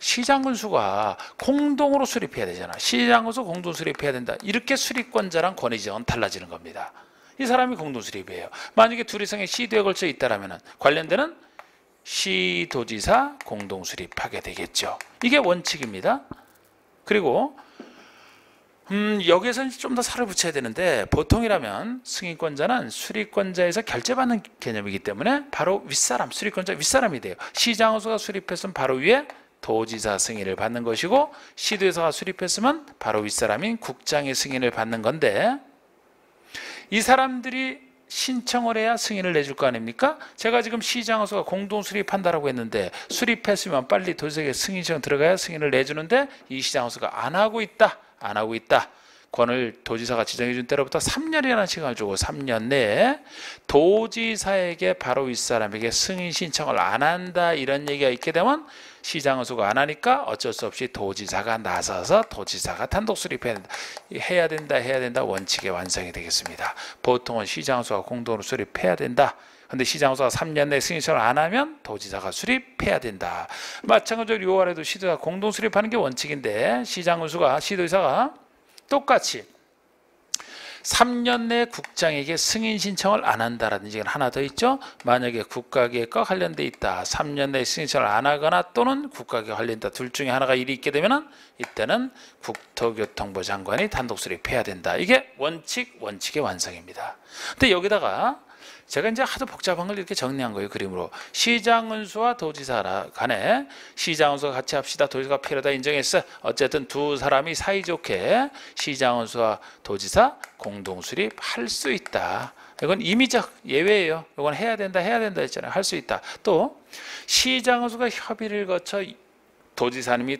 시장군수가 공동으로 수립해야 되잖아. 시장군수 공동 수립해야 된다. 이렇게 수립권자랑 권의 지정은 달라지는 겁니다. 이 사람이 공동 수립이에요. 만약에 둘 이상의 시도에 걸쳐 있다라면 관련되는 시도지사 공동 수립하게 되겠죠. 이게 원칙입니다. 그리고 여기에서 좀 더 살을 붙여야 되는데, 보통이라면 승인권자는 수립권자에서 결재받는 개념이기 때문에 바로 윗사람, 수립권자 윗사람이 돼요. 시장호수가 수립했으면 바로 위에 도지사 승인을 받는 것이고, 시도지사가 수립했으면 바로 윗사람인 국장의 승인을 받는 건데, 이 사람들이 신청을 해야 승인을 내줄 거 아닙니까? 제가 지금 시장허수가 공동 수립한다라고 했는데, 수립했으면 빨리 도지사에게 승인 신청 들어가야 승인을 내주는데, 이 시장허수가 안 하고 있다. 권을 도지사가 지정해 준 때로부터 3년이라는 시간을 주고 3년 내에 도지사에게 바로 윗사람에게 승인 신청을 안 한다, 이런 얘기가 있게 되면 시장허수가 안 하니까 어쩔 수 없이 도지사가 나서서 도지사가 단독 수립해야 된다 원칙의 완성이 되겠습니다. 보통은 시장허수가 공동으로 수립해야 된다. 근데 시장허수가 3년 내에 승인 신청을 안 하면 도지사가 수립해야 된다. 마찬가지로 요 아래도 시도지사가 공동 수립하는 게 원칙인데, 시도지사가 똑같이 3년 내에 국장에게 승인 신청을 안 한다라는 얘기가 하나 더 있죠. 만약에 국가계획과 관련돼 있다, 3년 내에 승인 신청을 안 하거나 또는 국가계획과 관련돼 둘 중에 하나가 일이 있게 되면은 이때는 국토교통부 장관이 단독 수립해야 된다. 이게 원칙의 완성입니다. 근데 여기다가 제가 이제 하도 복잡한 걸 이렇게 정리한 거예요, 그림으로. 시장은수와 도지사 간에 시장은수가 같이 합시다, 도지사가 필요하다 인정했어. 어쨌든 두 사람이 사이좋게 시장은수와 도지사 공동 수립할 수 있다. 이건 임의적 예외예요. 이건 해야 된다 했잖아요. 할 수 있다. 또 시장은수가 협의를 거쳐 도지사님이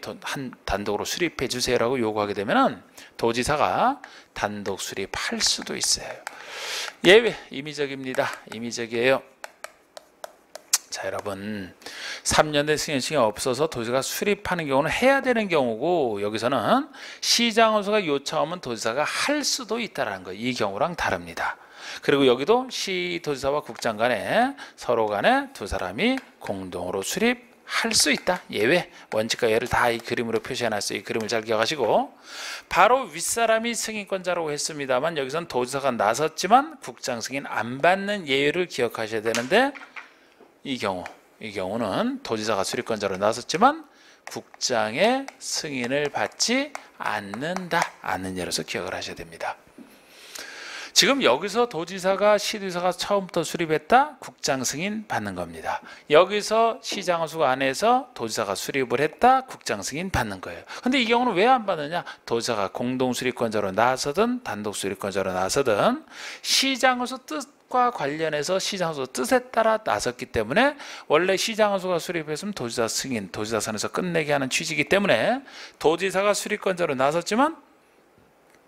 단독으로 수립해 주세요라고 요구하게 되면은 도지사가 단독 수립할 수도 있어요. 예외, 임의적입니다. 임의적이에요. 자, 여러분, 3년 내 승인 신청이 없어서 도지사가 수립하는 경우는 해야 되는 경우고, 여기서는 시장허수가 요청하면 도지사가 할 수도 있다는 거, 이 경우랑 다릅니다. 그리고 여기도 시도지사와 국장 간에 서로 간에 두 사람이 공동으로 수립할 수 있다. 예외, 원칙과 예를 다 이 그림으로 표시해놨어요. 이 그림을 잘 기억하시고, 바로 윗사람이 승인권자라고 했습니다만 여기서는 도지사가 나섰지만 국장 승인 안 받는 예외를 기억하셔야 되는데, 이 경우는 도지사가 수립권자로 나섰지만 국장의 승인을 받지 않는 예로서 기억을 하셔야 됩니다. 지금 여기서 도지사가 시도지사가 처음부터 수립했다, 국장 승인 받는 겁니다. 여기서 시장허수가 안 해서 도지사가 수립을 했다, 국장 승인 받는 거예요. 근데 이 경우는 왜 안 받느냐? 도지사가 공동 수립권자로 나서든 단독 수립권자로 나서든 시장허수 뜻과 관련해서 시장허수 뜻에 따라 나섰기 때문에, 원래 시장허수가 수립했으면 도지사 승인, 도지사 선에서 끝내게 하는 취지이기 때문에 도지사가 수립권자로 나섰지만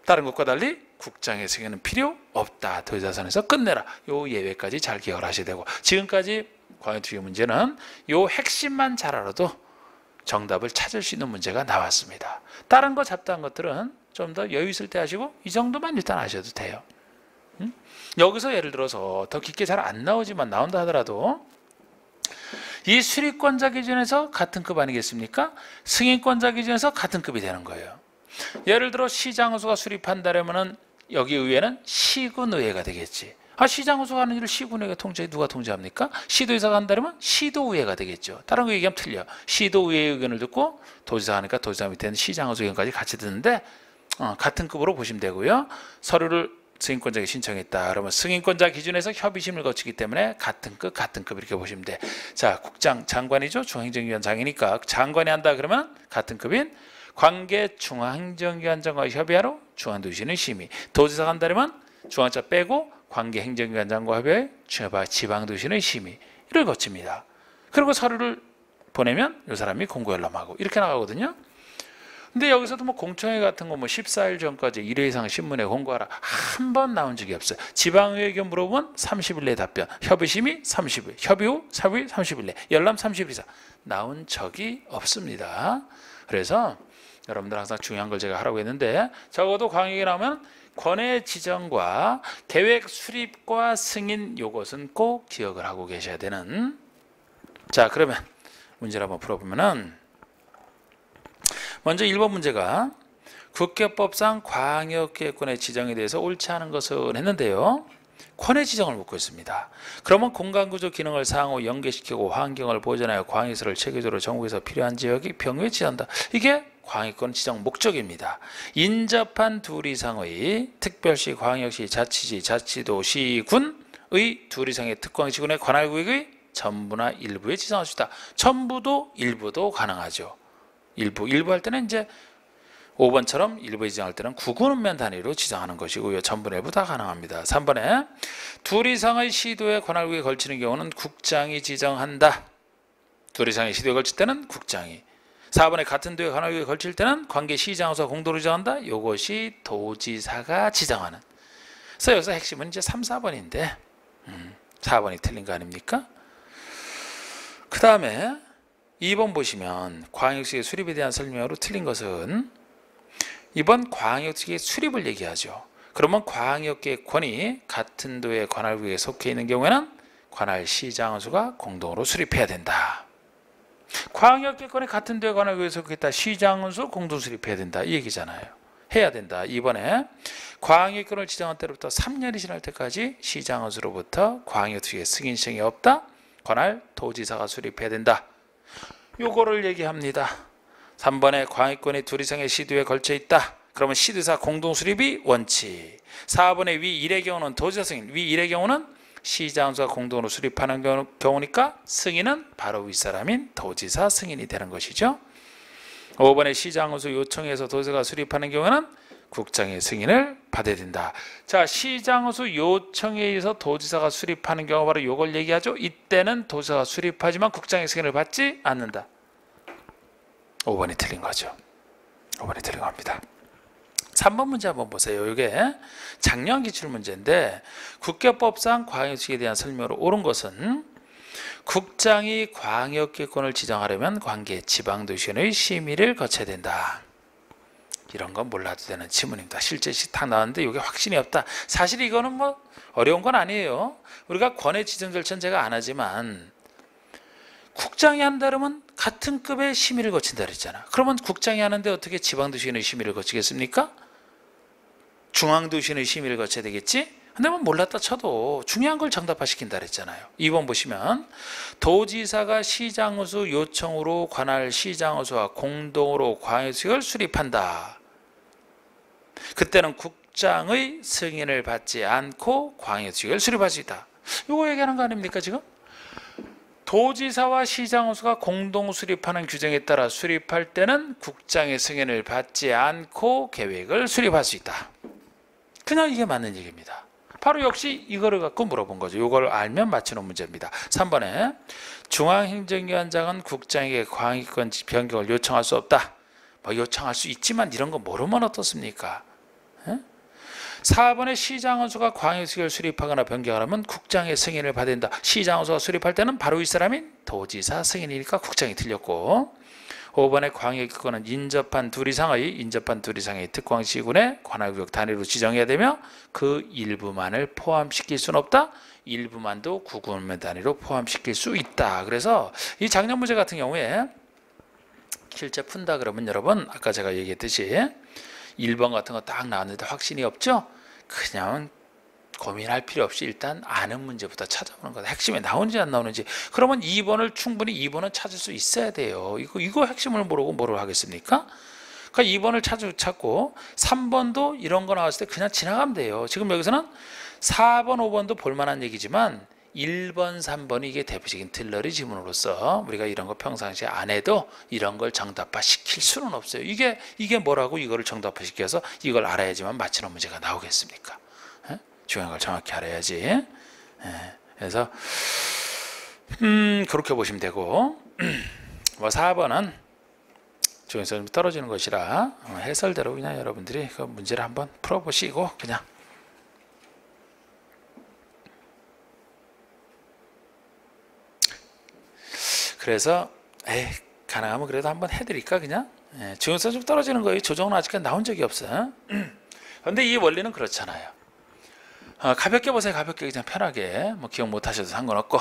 다른 것과 달리 국장의 승인은 필요 없다. 도지사 선에서 끝내라. 요 예외까지 잘 기억을 하셔야 되고, 지금까지 광역투기 문제는 요 핵심만 잘 알아도 정답을 찾을 수 있는 문제가 나왔습니다. 다른 거 잡다한 것들은 좀 더 여유 있을 때 하시고 이 정도만 일단 아셔도 돼요. 여기서 예를 들어서 더 깊게 잘 안 나오지만 나온다 하더라도, 이 수립권자 기준에서 같은 급 아니겠습니까? 승인권자 기준에서 같은 급이 되는 거예요. 예를 들어 시장허수가 수립한다면은 여기 의회는 시군의회가 되겠지. 시장허수가 하는 일을 시군의회가 누가 통제합니까? 시도지사가 한다면 시도의회가 되겠죠. 다른 거 얘기하면 틀려. 시도의회의 의견을 듣고 도지사가 하니까 도지사 밑에는 시장허수 의견까지 같이 듣는데, 같은 급으로 보시면 되고요. 서류를 승인권자에게 신청했다 그러면 승인권자 기준에서 협의심을 거치기 때문에 같은 급 이렇게 보시면 돼. 자, 국장 장관이죠. 중앙행정기관장이니까 장관이 한다 그러면 같은 급인 관계 중앙행정기관장과 협의하러 중앙도시는 심의. 도지사가 한다면 중앙자 빼고 관계 행정기관장과 협의해 지방도시는 심의를 거칩니다. 그리고 서류를 보내면 이 사람이 공고열람하고 이렇게 나가거든요. 근데 여기서도 공청회 같은 거 14일 전까지 1회 이상 신문에 공고하라 한 번 나온 적이 없어요. 지방의회 의견 물어보면 30일 내 답변, 협의심의 30일, 협의 후 30일 내, 열람 30일 이상 나온 적이 없습니다. 그래서 여러분들 항상 중요한 걸 제가 하라고 했는데, 적어도 광역이 나오면 권해 지정과 계획 수립과 승인, 요것은 꼭 기억을 하고 계셔야 되는. 자, 그러면 문제를 한번 풀어보면은, 먼저 1번 문제가 국회법상 광역계획권의 지정에 대해서 옳지 않은 것을 했는데요. 권해 지정을 묻고 있습니다. 그러면 공간구조 기능을 상호 연계시키고 환경을 보존하여 광역시를 체계적으로 전국에서 필요한 지역이 병에 지정한다. 이게 광역권 지정 목적입니다. 인접한 둘 이상의 특별시, 광역시, 자치시, 자치도, 시, 군의 둘 이상의 특광시군의 관할구역의 전부나 일부에 지정할 수 있다. 전부도 일부도 가능하죠. 일부 할 때는 이제 5번처럼 일부에 지정할 때는 구분면 단위로 지정하는 것이고요. 전부 내부 다 가능합니다. 3번에 둘 이상의 시도에 관할구에 걸치는 경우는 국장이 지정한다. 둘 이상의 시도에 걸칠 때는 국장이. 4번에 같은 도에 관할구에 걸칠 때는 관계 시장소가 공도로 지정한다. 이것이 도지사가 지정하는. 그래서 여기서 핵심은 이제 3, 4번인데 4번이 틀린 거 아닙니까? 그 다음에 2번 보시면 광역시의 수립에 대한 설명으로 틀린 것은 이번 광역시의 수립을 얘기하죠. 그러면 광역계획권이 같은 도의 관할구에 속해 있는 경우에는 관할시장수가 공동으로 수립해야 된다. 광역계획권이 같은 도의 관할구에 속해 있다. 시장수 공동 수립해야 된다. 이 얘기잖아요. 해야 된다. 이번에 광역권을 지정한 때로부터 3년이 지날 때까지 시장수로부터 광역시의 승인 신청이 없다. 관할 도지사가 수립해야 된다. 요거를 얘기합니다. 3번에 광역권이 둘 이상의 시도에 걸쳐 있다. 그러면 시도사 공동 수립이 원칙. 4번에 위 1의 경우는 도지사 승인. 위 1의 경우는 시장수가 공동으로 수립하는 경우니까 승인은 바로 윗사람인 도지사 승인이 되는 것이죠. 5번에 시장수 요청해서 도지사가 수립하는 경우는 국장의 승인을 받아야 된다. 자, 시장수 요청에 의해서 도지사가 수립하는 경우 바로 이걸 얘기하죠. 이때는 도지사가 수립하지만 국장의 승인을 받지 않는다. 5번이 틀린 거죠. 5번이 틀린 겁니다. 3번 문제 한번 보세요. 이게 작년 기출 문제인데 국교법상 광역시에 대한 설명으로 옳은 것은 국장이 광역계획권을 지정하려면 관계 지방도시의 심의를 거쳐야 된다. 이런 건 몰라도 되는 지문입니다. 실제식 다 나왔는데 이게 확신이 없다. 사실 이거는 뭐 어려운 건 아니에요. 우리가 권해 지정 절차는 제가 안 하지만 국장이 한다 그러면 같은 급의 심의를 거친다 그랬잖아. 그러면 국장이 하는데 어떻게 지방도시의 심의를 거치겠습니까? 중앙도시의 심의를 거쳐야 되겠지? 근데 뭐 몰랐다 쳐도 중요한 걸 정답화시킨다 그랬잖아요. 2번 보시면 도지사가 시장수 요청으로 관할 시장수와 공동으로 광역시를 수립한다. 그때는 국장의 승인을 받지 않고 광역시를 수립할 수 있다. 이거 얘기하는 거 아닙니까 지금? 도지사와 시장수가 공동 수립하는 규정에 따라 수립할 때는 국장의 승인을 받지 않고 계획을 수립할 수 있다. 그냥 이게 맞는 얘기입니다. 바로 역시 이거를 갖고 물어본 거죠. 이걸 알면 맞추는 문제입니다. 3번에 중앙행정기관장은 국장에게 광역권 변경을 요청할 수 없다. 뭐 요청할 수 있지만 이런 거 모르면 어떻습니까? 4번에 시장원수가 광역시를 수립하거나 변경하려면 국장의 승인을 받아야 된다. 시장원수가 수립할 때는 바로 이 사람인 도지사 승인이니까 국장이 틀렸고 5번에 광역권은 인접한 둘 이상의 특광시군의 관할구역 단위로 지정해야 되며 그 일부만을 포함시킬 수는 없다. 일부만도 구분면 단위로 포함시킬 수 있다. 그래서 이 작년 문제 같은 경우에 실제 푼다 그러면 여러분 아까 제가 얘기했듯이 1번 같은 거 딱 나왔는데 확신이 없죠? 그냥 고민할 필요 없이 일단 아는 문제부터 찾아보는 거다. 핵심이 나오는지 안 나오는지. 그러면 2번을 충분히 2번은 찾을 수 있어야 돼요. 이거 핵심을 모르고 뭐를 하겠습니까? 그러니까 2번을 찾고 3번도 이런 거 나왔을 때 그냥 지나가면 돼요. 지금 여기서는 4번, 5번도 볼만한 얘기지만 1번, 3번이 이게 대표적인 틀러리 지문으로서 우리가 이런 거 평상시에 안 해도 이런 걸 정답화 시킬 수는 없어요. 이게 뭐라고 이거를 정답화 시켜서 이걸 알아야지만 맞히는 문제가 나오겠습니까? 중요한 걸 정확히 알아야지. 그래서 그렇게 보시면 되고 뭐 4번은 중에서 좀 떨어지는 것이라 해설대로 그냥 여러분들이 그 문제를 한번 풀어보시고 그냥 그래서 가능하면 그래도 한번 해드릴까 그냥 중요성 좀 떨어지는 거예요. 조정은 아직까지 나온 적이 없어요. 그런데 이 원리는 그렇잖아요. 가볍게 보세요. 가볍게 그냥 편하게 뭐 기억 못 하셔도 상관없고.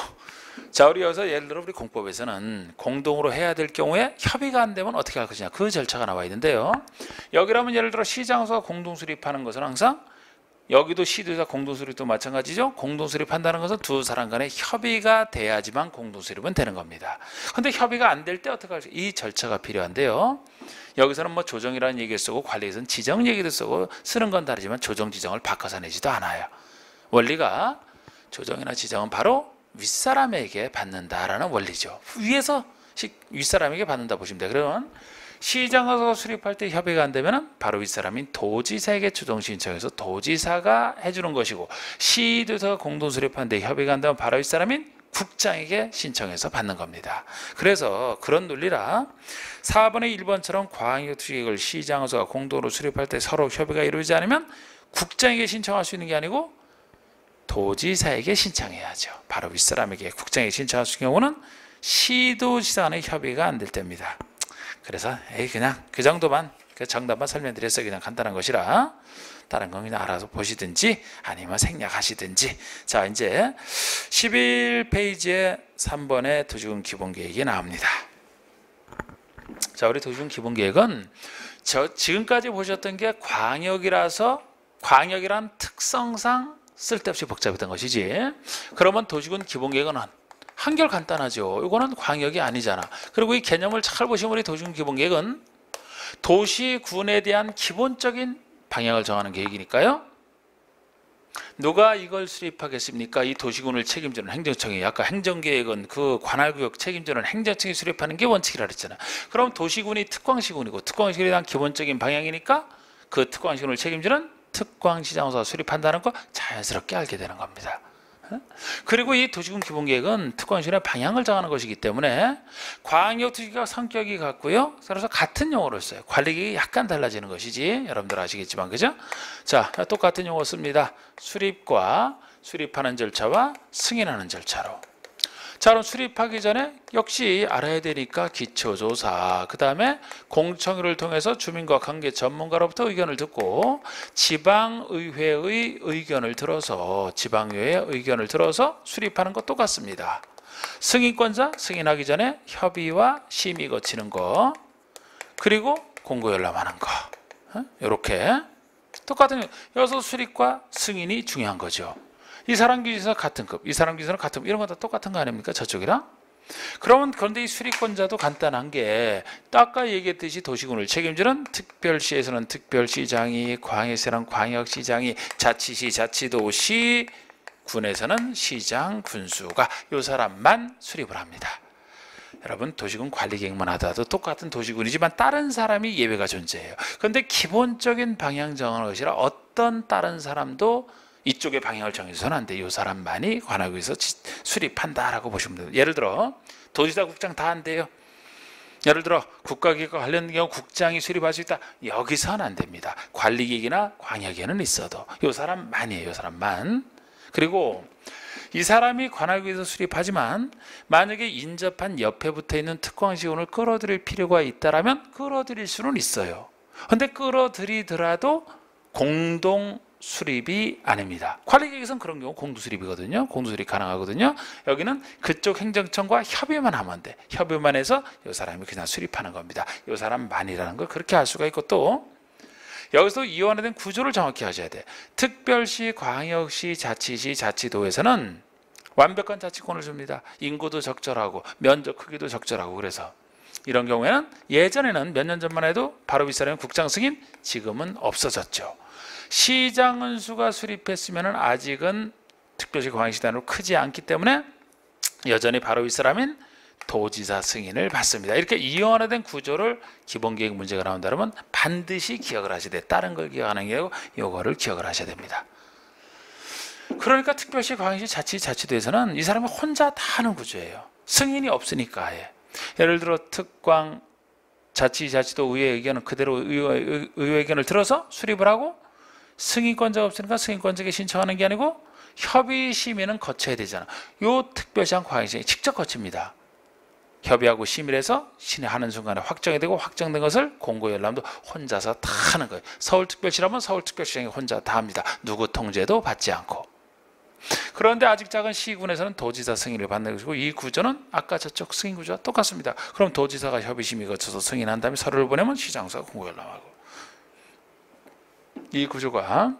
자, 우리 여기서 예를 들어 우리 공법에서는 공동으로 해야 될 경우에 협의가 안 되면 어떻게 할 것이냐 그 절차가 나와 있는데요. 여기라면 예를 들어 시장소가 공동 수립하는 것은 항상 여기도 시도자 공동 수립도 마찬가지죠. 공동 수립한다는 것은 두 사람 간에 협의가 돼야지만 공동 수립은 되는 겁니다. 근데 협의가 안 될 때 어떻게 할지 이 절차가 필요한데요. 여기서는 뭐 조정이라는 얘기를 쓰고 관리에서는 지정 얘기도 쓰고 쓰는 건 다르지만 조정 지정을 바꿔서 내지도 않아요. 원리가 조정이나 지정은 바로 윗사람에게 받는다라는 원리죠. 위에서 윗사람에게 받는다 보시면 돼요. 그러면 시장에서 수립할 때 협의가 안 되면 바로 윗사람인 도지사에게 주동 신청해서 도지사가 해주는 것이고, 시도에서 공동 수립하는데 협의가 안 되면 바로 윗사람인 국장에게 신청해서 받는 겁니다. 그래서 그런 논리라 4번의 1번처럼 광역 투기계획을 시장에서 공동으로 수립할 때 서로 협의가 이루어지지 않으면 국장에게 신청할 수 있는 게 아니고 도지사에게 신청해야죠. 바로 윗사람에게 국장에게 신청할 수 있는 경우는 시도지사 간의 협의가 안 될 때입니다. 그래서 그냥 그 정도만, 그 정답만 설명드렸어요. 그냥 간단한 것이라 다른 건 그냥 알아서 보시든지 아니면 생략하시든지. 자, 이제 11페이지에 3번의 도시군 기본계획이 나옵니다. 자, 우리 도시군 기본계획은 지금까지 보셨던 게 광역이라서 광역이란 특성상 쓸데없이 복잡했던 것이지, 그러면 도시군 기본계획은 한결 간단하죠. 이거는 광역이 아니잖아. 그리고 이 개념을 잘 보시면 우리 도시군 기본계획은 도시군에 대한 기본적인 방향을 정하는 계획이니까요. 누가 이걸 수립하겠습니까? 이 도시군을 책임지는 행정청이. 아까 행정계획은 그 관할구역 책임지는 행정청이 수립하는 게 원칙이라 그랬잖아. 그럼 도시군이 특광시군이고 특광시군에 대한 기본적인 방향이니까 그 특광시군을 책임지는 특광시장소가 수립한다는 거 자연스럽게 알게 되는 겁니다. 그리고 이 도시군 기본계획은 특광시군의 방향을 정하는 것이기 때문에 광역도시계획과 성격이 같고요. 그래서 같은 용어를 써요. 관리계획이 약간 달라지는 것이지 여러분들 아시겠지만, 그죠? 자, 똑같은 용어 씁니다. 수립과 수립하는 절차와 승인하는 절차로. 자, 그럼 수립하기 전에 역시 알아야 되니까 기초조사, 그 다음에 공청회를 통해서 주민과 관계 전문가로부터 의견을 듣고 지방의회의 의견을 들어서 지방의회의 의견을 들어서 수립하는 것 똑같습니다. 승인권자 승인하기 전에 협의와 심의 거치는 거, 그리고 공고열람하는 거, 이렇게 똑같은, 여기서 수립과 승인이 중요한 거죠. 이 사람 기준에서 같은 급, 이 사람 기준에서 같은 급, 이런 건 다 똑같은 거 아닙니까? 저쪽이랑? 그러면 그런데 이 수립권자도 간단한 게 아까 얘기했듯이 도시군을 책임지는 특별시에서는 특별시장이, 광역시에서는 광역시장이, 자치시, 자치도시, 군에서는 시장, 군수가 이 사람만 수립을 합니다. 여러분, 도시군 관리계획만 하더라도 똑같은 도시군이지만 다른 사람이 예외가 존재해요. 그런데 기본적인 방향 정하는 것이라 어떤 다른 사람도 이쪽의 방향을 정해서는 안 돼. 이 사람만이 관할구에서 수립한다라고 보시면 돼요. 예를 들어 도지사, 국장 다 안 돼요. 예를 들어 국가기획과 관련된 경우 국장이 수립할 수 있다. 여기서는 안 됩니다. 관리계획이나 광역에는 있어도 이 사람만이에요. 이 사람만. 그리고 이 사람이 관할구에서 수립하지만 만약에 인접한 옆에 붙어있는 특광시군을 끌어들일 필요가 있다면 끌어들일 수는 있어요. 그런데 끌어들이더라도 공동 수립이 아닙니다. 관리계획에서는 그런 경우 공동수립이거든요. 공동수립 가능하거든요. 여기는 그쪽 행정청과 협의만 하면 돼. 협의만 해서 이 사람이 그냥 수립하는 겁니다. 이 사람만이라는 걸 그렇게 알 수가 있고, 또 여기서 이완화된 구조를 정확히 하셔야 돼. 특별시, 광역시, 자치시, 자치도에서는 완벽한 자치권을 줍니다. 인구도 적절하고 면적 크기도 적절하고. 그래서 이런 경우에는 예전에는 몇 년 전만 해도 바로 윗사람은 국장 승인, 지금은 없어졌죠. 시장은수가 수립했으면 아직은 특별시 광역시단으로 크지 않기 때문에 여전히 바로 윗사람인 도지사 승인을 받습니다. 이렇게 이원화된 구조를 기본계획 문제가 나온다면 반드시 기억을 하셔야 돼. 다른 걸 기억하는 게 아니고 이거를 기억을 하셔야 됩니다. 그러니까 특별시, 광역시, 자치도에서는 이 사람이 혼자 다 하는 구조예요. 승인이 없으니까 아예. 예를 들어 특광, 자치도 의회 의견은 그대로 의회 의견을 들어서 수립을 하고, 승인권자가 없으니까 승인권자에게 신청하는 게 아니고 협의 심의는 거쳐야 되잖아. 요 특별시장, 광역시장이 직접 거칩니다. 협의하고 심의를 해서 신의하는 순간에 확정이 되고, 확정된 것을 공고열람도 혼자서 다 하는 거예요. 서울특별시라면 서울특별시장이 혼자 다 합니다. 누구 통제도 받지 않고. 그런데 아직 작은 시군에서는 도지사 승인을 받는 것이고, 이 구조는 아까 저쪽 승인 구조와 똑같습니다. 그럼 도지사가 협의 심의 거쳐서 승인한 다음에 서류를 보내면 시장소가 공고열람하고. 이 구조가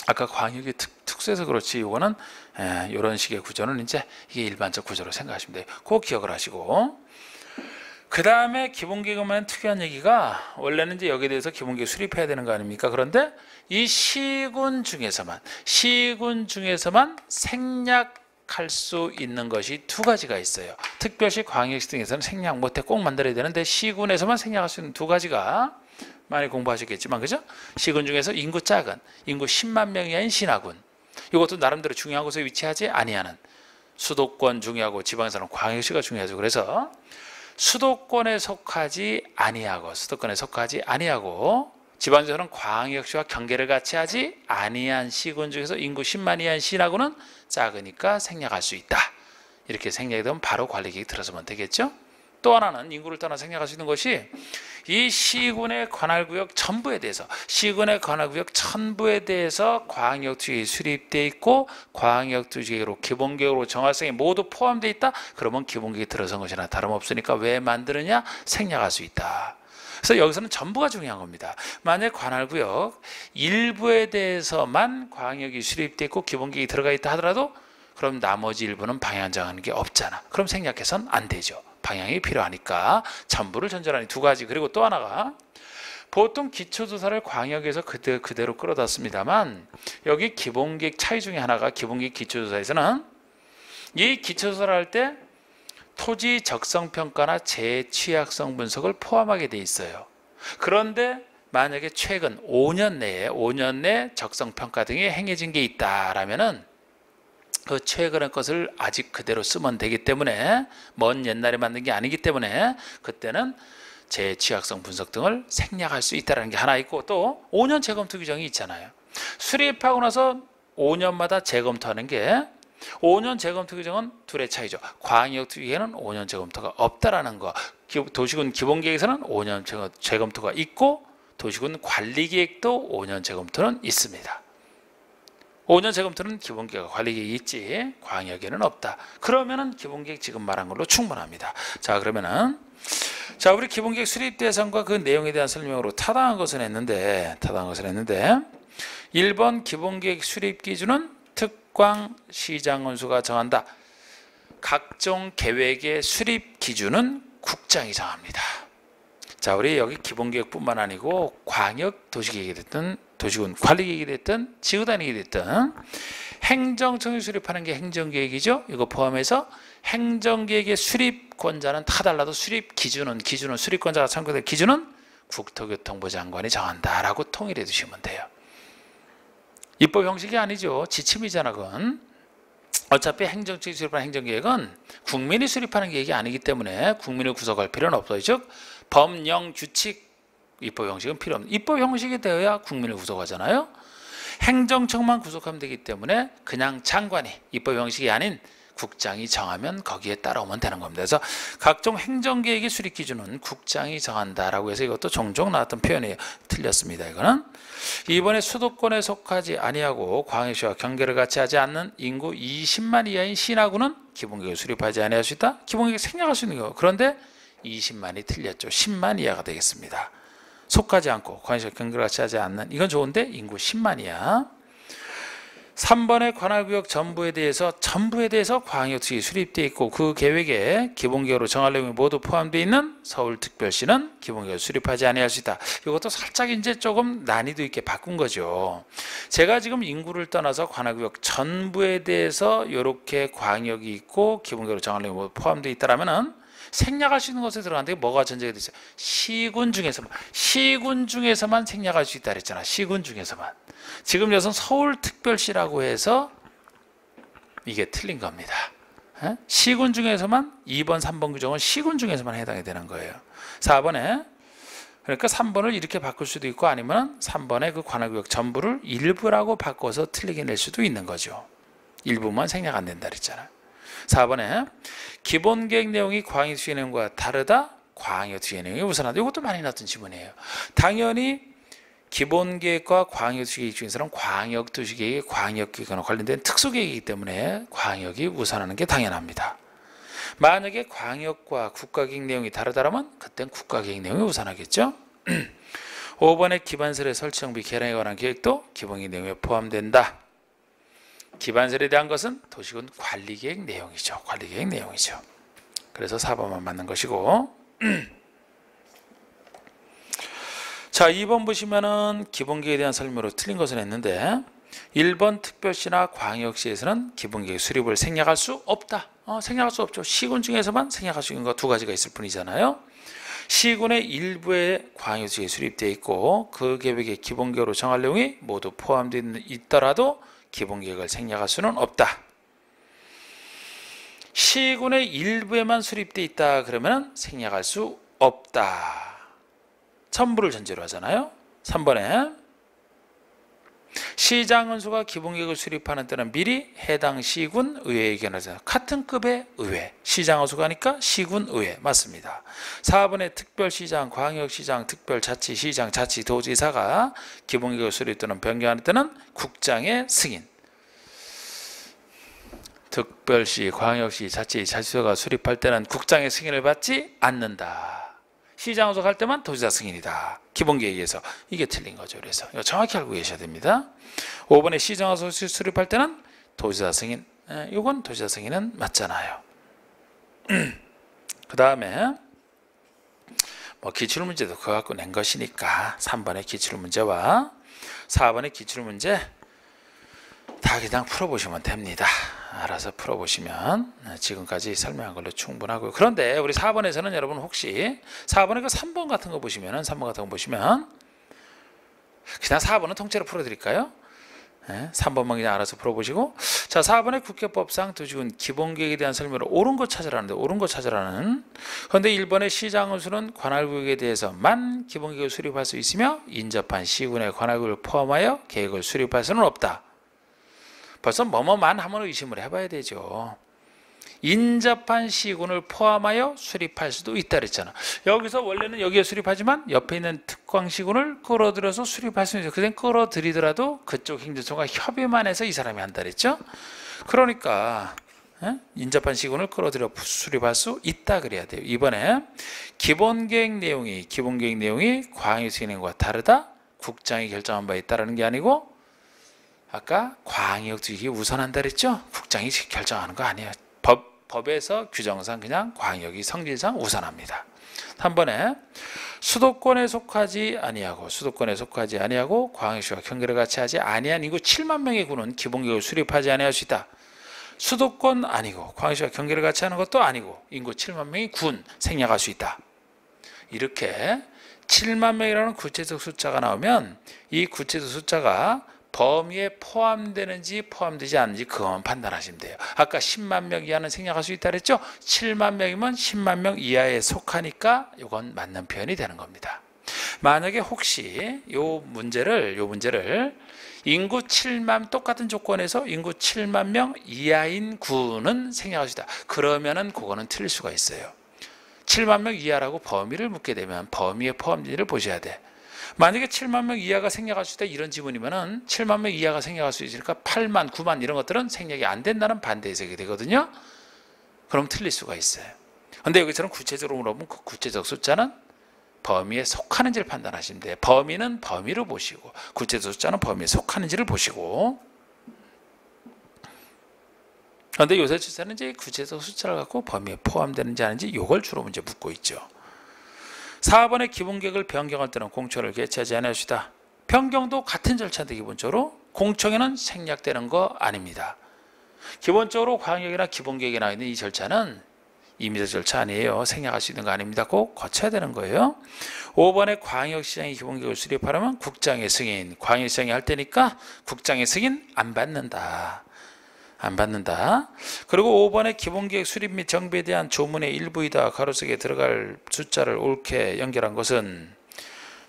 아까 광역의 특수해서 그렇지, 이거는 이런 식의 구조는 이제 이게 일반적 구조로 생각하시면 돼요. 꼭 기억을 하시고, 그 다음에 기본계획만 특이한 얘기가, 원래는 이제 여기에 대해서 기본계획 수립해야 되는 거 아닙니까? 그런데 이 시군 중에서만 생략 생략할 수 있는 것이 두 가지가 있어요. 특별시, 광역시 등에서는 생략 못해 꼭 만들어야 되는데 시군에서만 생략할 수 있는 두 가지가 많이 공부하셨겠지만, 그죠? 시군 중에서 인구 작은, 인구 10만 명 이하인 신하군, 이것도 나름대로 중요한 곳에 위치하지 아니하는, 수도권 중요하고 지방에서는 광역시가 중요하죠. 그래서 수도권에 속하지 아니하고 지방에서는 광역시와 경계를 같이 하지 아니한 시군 중에서 인구 10만 이하인 시하고는 작으니까 생략할 수 있다. 이렇게 생략이 되면 바로 관리계획 들어서면 되겠죠. 또 하나는 인구를 떠나 생략할 수 있는 것이 이 시군의 관할구역 전부에 대해서 광역투기계획이 수립되어 있고 광역투기계획으로 기본계획으로 정할성이 모두 포함되어 있다. 그러면 기본계획이 들어선 것이나 다름없으니까 왜 만드느냐? 생략할 수 있다. 그래서 여기서는 전부가 중요한 겁니다. 만약 관할구역 일부에 대해서만 광역이 수립되어 있고 기본계획이 들어가 있다 하더라도 그럼 나머지 일부는 방향 정하는 게 없잖아. 그럼 생략해서는 안 되죠. 방향이 필요하니까 전부를 전제하는 두 가지. 그리고 또 하나가 보통 기초조사를 광역에서 그대로 끌어다 씁니다만 여기 기본계획 차이 중에 하나가 기본계획 기초조사에서는 이 기초조사를 할 때 토지 적성평가나 재취약성 분석을 포함하게 돼 있어요. 그런데 만약에 최근 5년 내 적성평가 등이 행해진 게 있다라면은 그 최근의 것을 아직 그대로 쓰면 되기 때문에 먼 옛날에 만든 게 아니기 때문에 그때는 재취약성 분석 등을 생략할 수 있다는 게 하나 있고, 또 5년 재검토 규정이 있잖아요. 수립하고 나서 5년마다 재검토하는 게 5년 재검토 규정은 둘의 차이죠. 광역투기계획에는 5년 재검토가 없다라는 거. 도시군 기본계획에서는 5년 재검토가 있고 도시군 관리계획도 5년 재검토는 있습니다. 5년 재검토는 기본계획과 관리계획이 있지 광역에는 없다. 그러면은 기본계획 지금 말한 걸로 충분합니다. 자, 그러면은 우리 기본계획 수립 대상과 그 내용에 대한 설명으로 타당한 것은 했는데 1번 기본계획 수립 기준은 특광시장원수가 정한다. 각종 계획의 수립 기준은 국장이 정합니다. 자, 우리 여기 기본계획뿐만 아니고 광역 도시계획이 됐든 도시군 관리계획이 됐든 지구단위계 됐든 행정청이 수립하는 게 행정계획이죠. 이거 포함해서 행정계획의 수립권자는 다 달라도 수립 기준은 수립권자가 참고될 기준은 국토교통부 장관이 정한다라고 통일해 두시면 돼요. 입법 형식이 아니죠. 지침이잖아. 그건 어차피 행정청이 수립하는 행정계획은 국민이 수립하는 계획이 아니기 때문에 국민을 구속할 필요는 없어요. 즉 법령 규칙 입법 형식은 필요 없는, 입법 형식이 되어야 국민을 구속하잖아요. 행정청만 구속하면 되기 때문에 그냥 장관이 입법 형식이 아닌 국장이 정하면 거기에 따라오면 되는 겁니다. 그래서 각종 행정계획의 수립 기준은 국장이 정한다라고 해서 이것도 종종 나왔던 표현이 틀렸습니다. 이거는 이번에 수도권에 속하지 아니하고 광역시와 경계를 같이 하지 않는 인구 20만 이하인 시나구는 기본계획을 수립하지 아니할 수 있다. 기본계획 생략할 수 있는 거. 그런데 20만이 틀렸죠. 10만 이하가 되겠습니다. 속하지 않고 광역시와 경계를 같이 하지 않는, 이건 좋은데 인구 10만이야. 3번의 관할구역 전부에 대해서 광역특히 수립되어 있고 그 계획에 기본계획으로 정할 내용이 모두 포함되어 있는 서울특별시는 기본계획을 수립하지 아니할 수 있다. 이것도 살짝 이제 조금 난이도 있게 바꾼 거죠. 제가 지금 인구를 떠나서 관할구역 전부에 대해서 이렇게 광역이 있고 기본계획으로 정할 내용이 모두 포함되어 있다라면은 생략할 수 있는 것에 들어가는데 뭐가 전제가 되어 있어요? 시군 중에서만 생략할 수 있다 그랬잖아. 시군 중에서만. 지금 여기서 서울특별시라고 해서 이게 틀린 겁니다. 시군 중에서만 2번, 3번 규정은 시군 중에서만 해당이 되는 거예요. 4번에 그러니까 3번을 이렇게 바꿀 수도 있고 아니면 3번의 그 관할구역 전부를 일부라고 바꿔서 틀리게 낼 수도 있는 거죠. 일부만 생략 안 된다 그랬잖아요. 4번에 기본계획 내용이 광역투기 내용과 다르다. 광역투기 내용이 우선하다. 이것도 많이 나왔던 지문이에요. 당연히 기본계획과 광역투기 중에서는 광역도시계획이 광역계획과 관련된 특수계획이기 때문에 광역이 우선하는 게 당연합니다. 만약에 광역과 국가계획 내용이 다르다면 그땐 국가계획 내용이 우선하겠죠. 5번의 기반설의 설치정비 개량에 관한 계획도 기본계획 내용에 포함된다. 기반설에 대한 것은 도시군 관리계획 내용이죠. 그래서 4번만 맞는 것이고 자, 2번 보시면은 기본계획에 대한 설명으로 틀린 것을 했는데 1번 특별시나 광역시에서는 기본계획 수립을 생략할 수 없다. 생략할 수 없죠. 시군 중에서만 생략할 수 있는 거 두 가지가 있을 뿐이잖아요. 시군의 일부에 광역시에 수립되어 있고 그 계획의 기본계획으로 정할 내용이 모두 포함되어 있더라도 기본계획을 생략할 수는 없다. 시군의 일부에만 수립되어 있다 그러면 생략할 수 없다. 첨부를 전제로 하잖아요. 3번에 시장은수가 기본계획을 수립하는 때는 미리 해당 시군 의회에 의견하자. 같은 급의 의회, 시장은수가 하니까 시군 의회 맞습니다. 4번에 특별시장, 광역시장, 특별자치시장, 자치도지사가 기본계획을 수립 또는 변경하는 때는 국장의 승인. 특별시, 광역시, 자치도가 수립할 때는 국장의 승인을 받지 않는다. 시장으로 갈 때만 도지사 승인이다. 기본계획에서. 이게 틀린 거죠. 그래서 이거 정확히 알고 계셔야 됩니다. 5번에 시장으로 수립할 때는 도지사 승인. 이건 도지사 승인은 맞잖아요. 그 다음에 뭐 기출문제도 그거 갖고 낸 것이니까 3번의 기출문제와 4번의 기출문제 다 그냥 풀어보시면 됩니다. 알아서 풀어보시면 지금까지 설명한 걸로 충분하고요. 그런데 우리 4번에서는 여러분 혹시 4번에 그 3번 같은 거 보시면은 3번 같은 거 보시면 그냥 4번은 통째로 풀어드릴까요? 3번만 그냥 알아서 풀어보시고 자 4번의 국회법상 도지군 기본계획에 대한 설명을 옳은 거 찾으라는데 옳은 거 찾으라는 그런데 1번의 시장은수는 관할구역에 대해서만 기본계획을 수립할 수 있으며 인접한 시군의 관할구역을 포함하여 계획을 수립할 수는 없다. 벌써 뭐뭐만 하면 의심을 해봐야 되죠. 인접한 시군을 포함하여 수립할 수도 있다 그랬잖아. 여기서 원래는 여기에 수립하지만 옆에 있는 특광시군을 끌어들여서 수립할 수 있어요. 그냥 끌어들이더라도 그쪽 행정처가 협의만 해서 이 사람이 한다 그랬죠. 그러니까 인접한 시군을 끌어들여 수립할 수 있다 그래야 돼요. 이번에 기본계획 내용이 광역시행과 다르다. 국장이 결정한 바에 따르는 게 아니고 아까 광역지역이 우선한다 그랬죠? 국장이 결정하는 거 아니에요. 법에서 규정상 그냥 광역이 성질상 우선합니다. 3번에 수도권에 속하지 아니하고 광역시와 경계를 같이 하지 아니한 인구 7만 명의 군은 기본계획을 수립하지 아니할 수 있다. 수도권 아니고 광역시와 경계를 같이 하는 것도 아니고 인구 7만 명의 군 생략할 수 있다. 이렇게 7만 명이라는 구체적 숫자가 나오면 이 구체적 숫자가 범위에 포함되는지 포함되지 않는지 그것만 판단하시면 돼요. 아까 10만 명 이하는 생략할 수 있다 그랬죠? 7만 명이면 10만 명 이하에 속하니까 이건 맞는 표현이 되는 겁니다. 만약에 혹시 요 문제를 인구 7만 똑같은 조건에서 인구 7만 명 이하인 구는 생략할 수 있다. 그러면은 그거는 틀릴 수가 있어요. 7만 명 이하라고 범위를 묻게 되면 범위에 포함되는지를 보셔야 돼. 만약에 7만 명 이하가 생략할 수 있다 이런 지문이면은 7만 명 이하가 생략할 수 있으니까 8만, 9만 이런 것들은 생략이 안 된다는 반대 해석이 되거든요. 그럼 틀릴 수가 있어요. 근데 여기서는 구체적으로 물어보면 그 구체적 숫자는 범위에 속하는지를 판단하시면 돼요. 범위는 범위로 보시고 구체적 숫자는 범위에 속하는지를 보시고. 그런데 요새 추세는 이제 구체적 숫자를 갖고 범위에 포함되는지 아닌지 이걸 주로 문제 묻고 있죠. 4번의 기본계획을 변경할 때는 공청회를 개최하지 않을 수있다. 변경도 같은 절차인데 기본적으로 공청회는 생략되는 거 아닙니다. 기본적으로 광역이나 기본계획에 나와 있는 이 절차는 임의적 절차 아니에요. 생략할 수 있는 거 아닙니다. 꼭 거쳐야 되는 거예요. 5번의 광역시장이 기본계획을 수립하려면 국장의 승인, 광역시장이 할 때니까 국장의 승인 안 받는다. 그리고 5번의 기본계획 수립 및 정비에 대한 조문의 일부이다. 가로속에 들어갈 숫자를 옳게 연결한 것은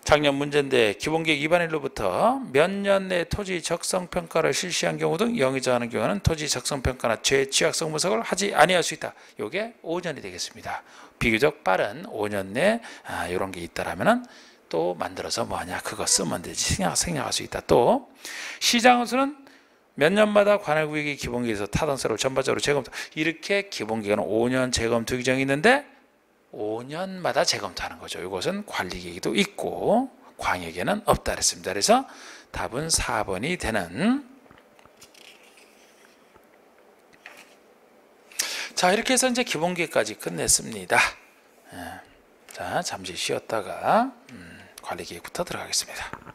작년 문제인데 기본계획 위반일로부터 몇 년 내 토지 적성평가를 실시한 경우 등 영의정하는 경우는 토지 적성평가나 죄취약성 분석을 하지 아니할 수 있다. 이게 5년이 되겠습니다. 비교적 빠른 5년 내 이런 게 있다라면은 또 만들어서 뭐하냐 그거 쓰면 되지. 생략할 수 있다. 또 시장으로서는 몇 년마다 관할구역이 기본계획에서 타당성을 전반적으로 재검토. 이렇게 기본계획은 5년 재검토 규정이 있는데 5년마다 재검토하는 거죠. 이것은 관리계획도 있고 광역에는 없다 그랬습니다. 그래서 답은 4번이 되는. 자, 이렇게 해서 이제 기본계획까지 끝냈습니다. 자, 잠시 쉬었다가 관리계획부터 들어가겠습니다.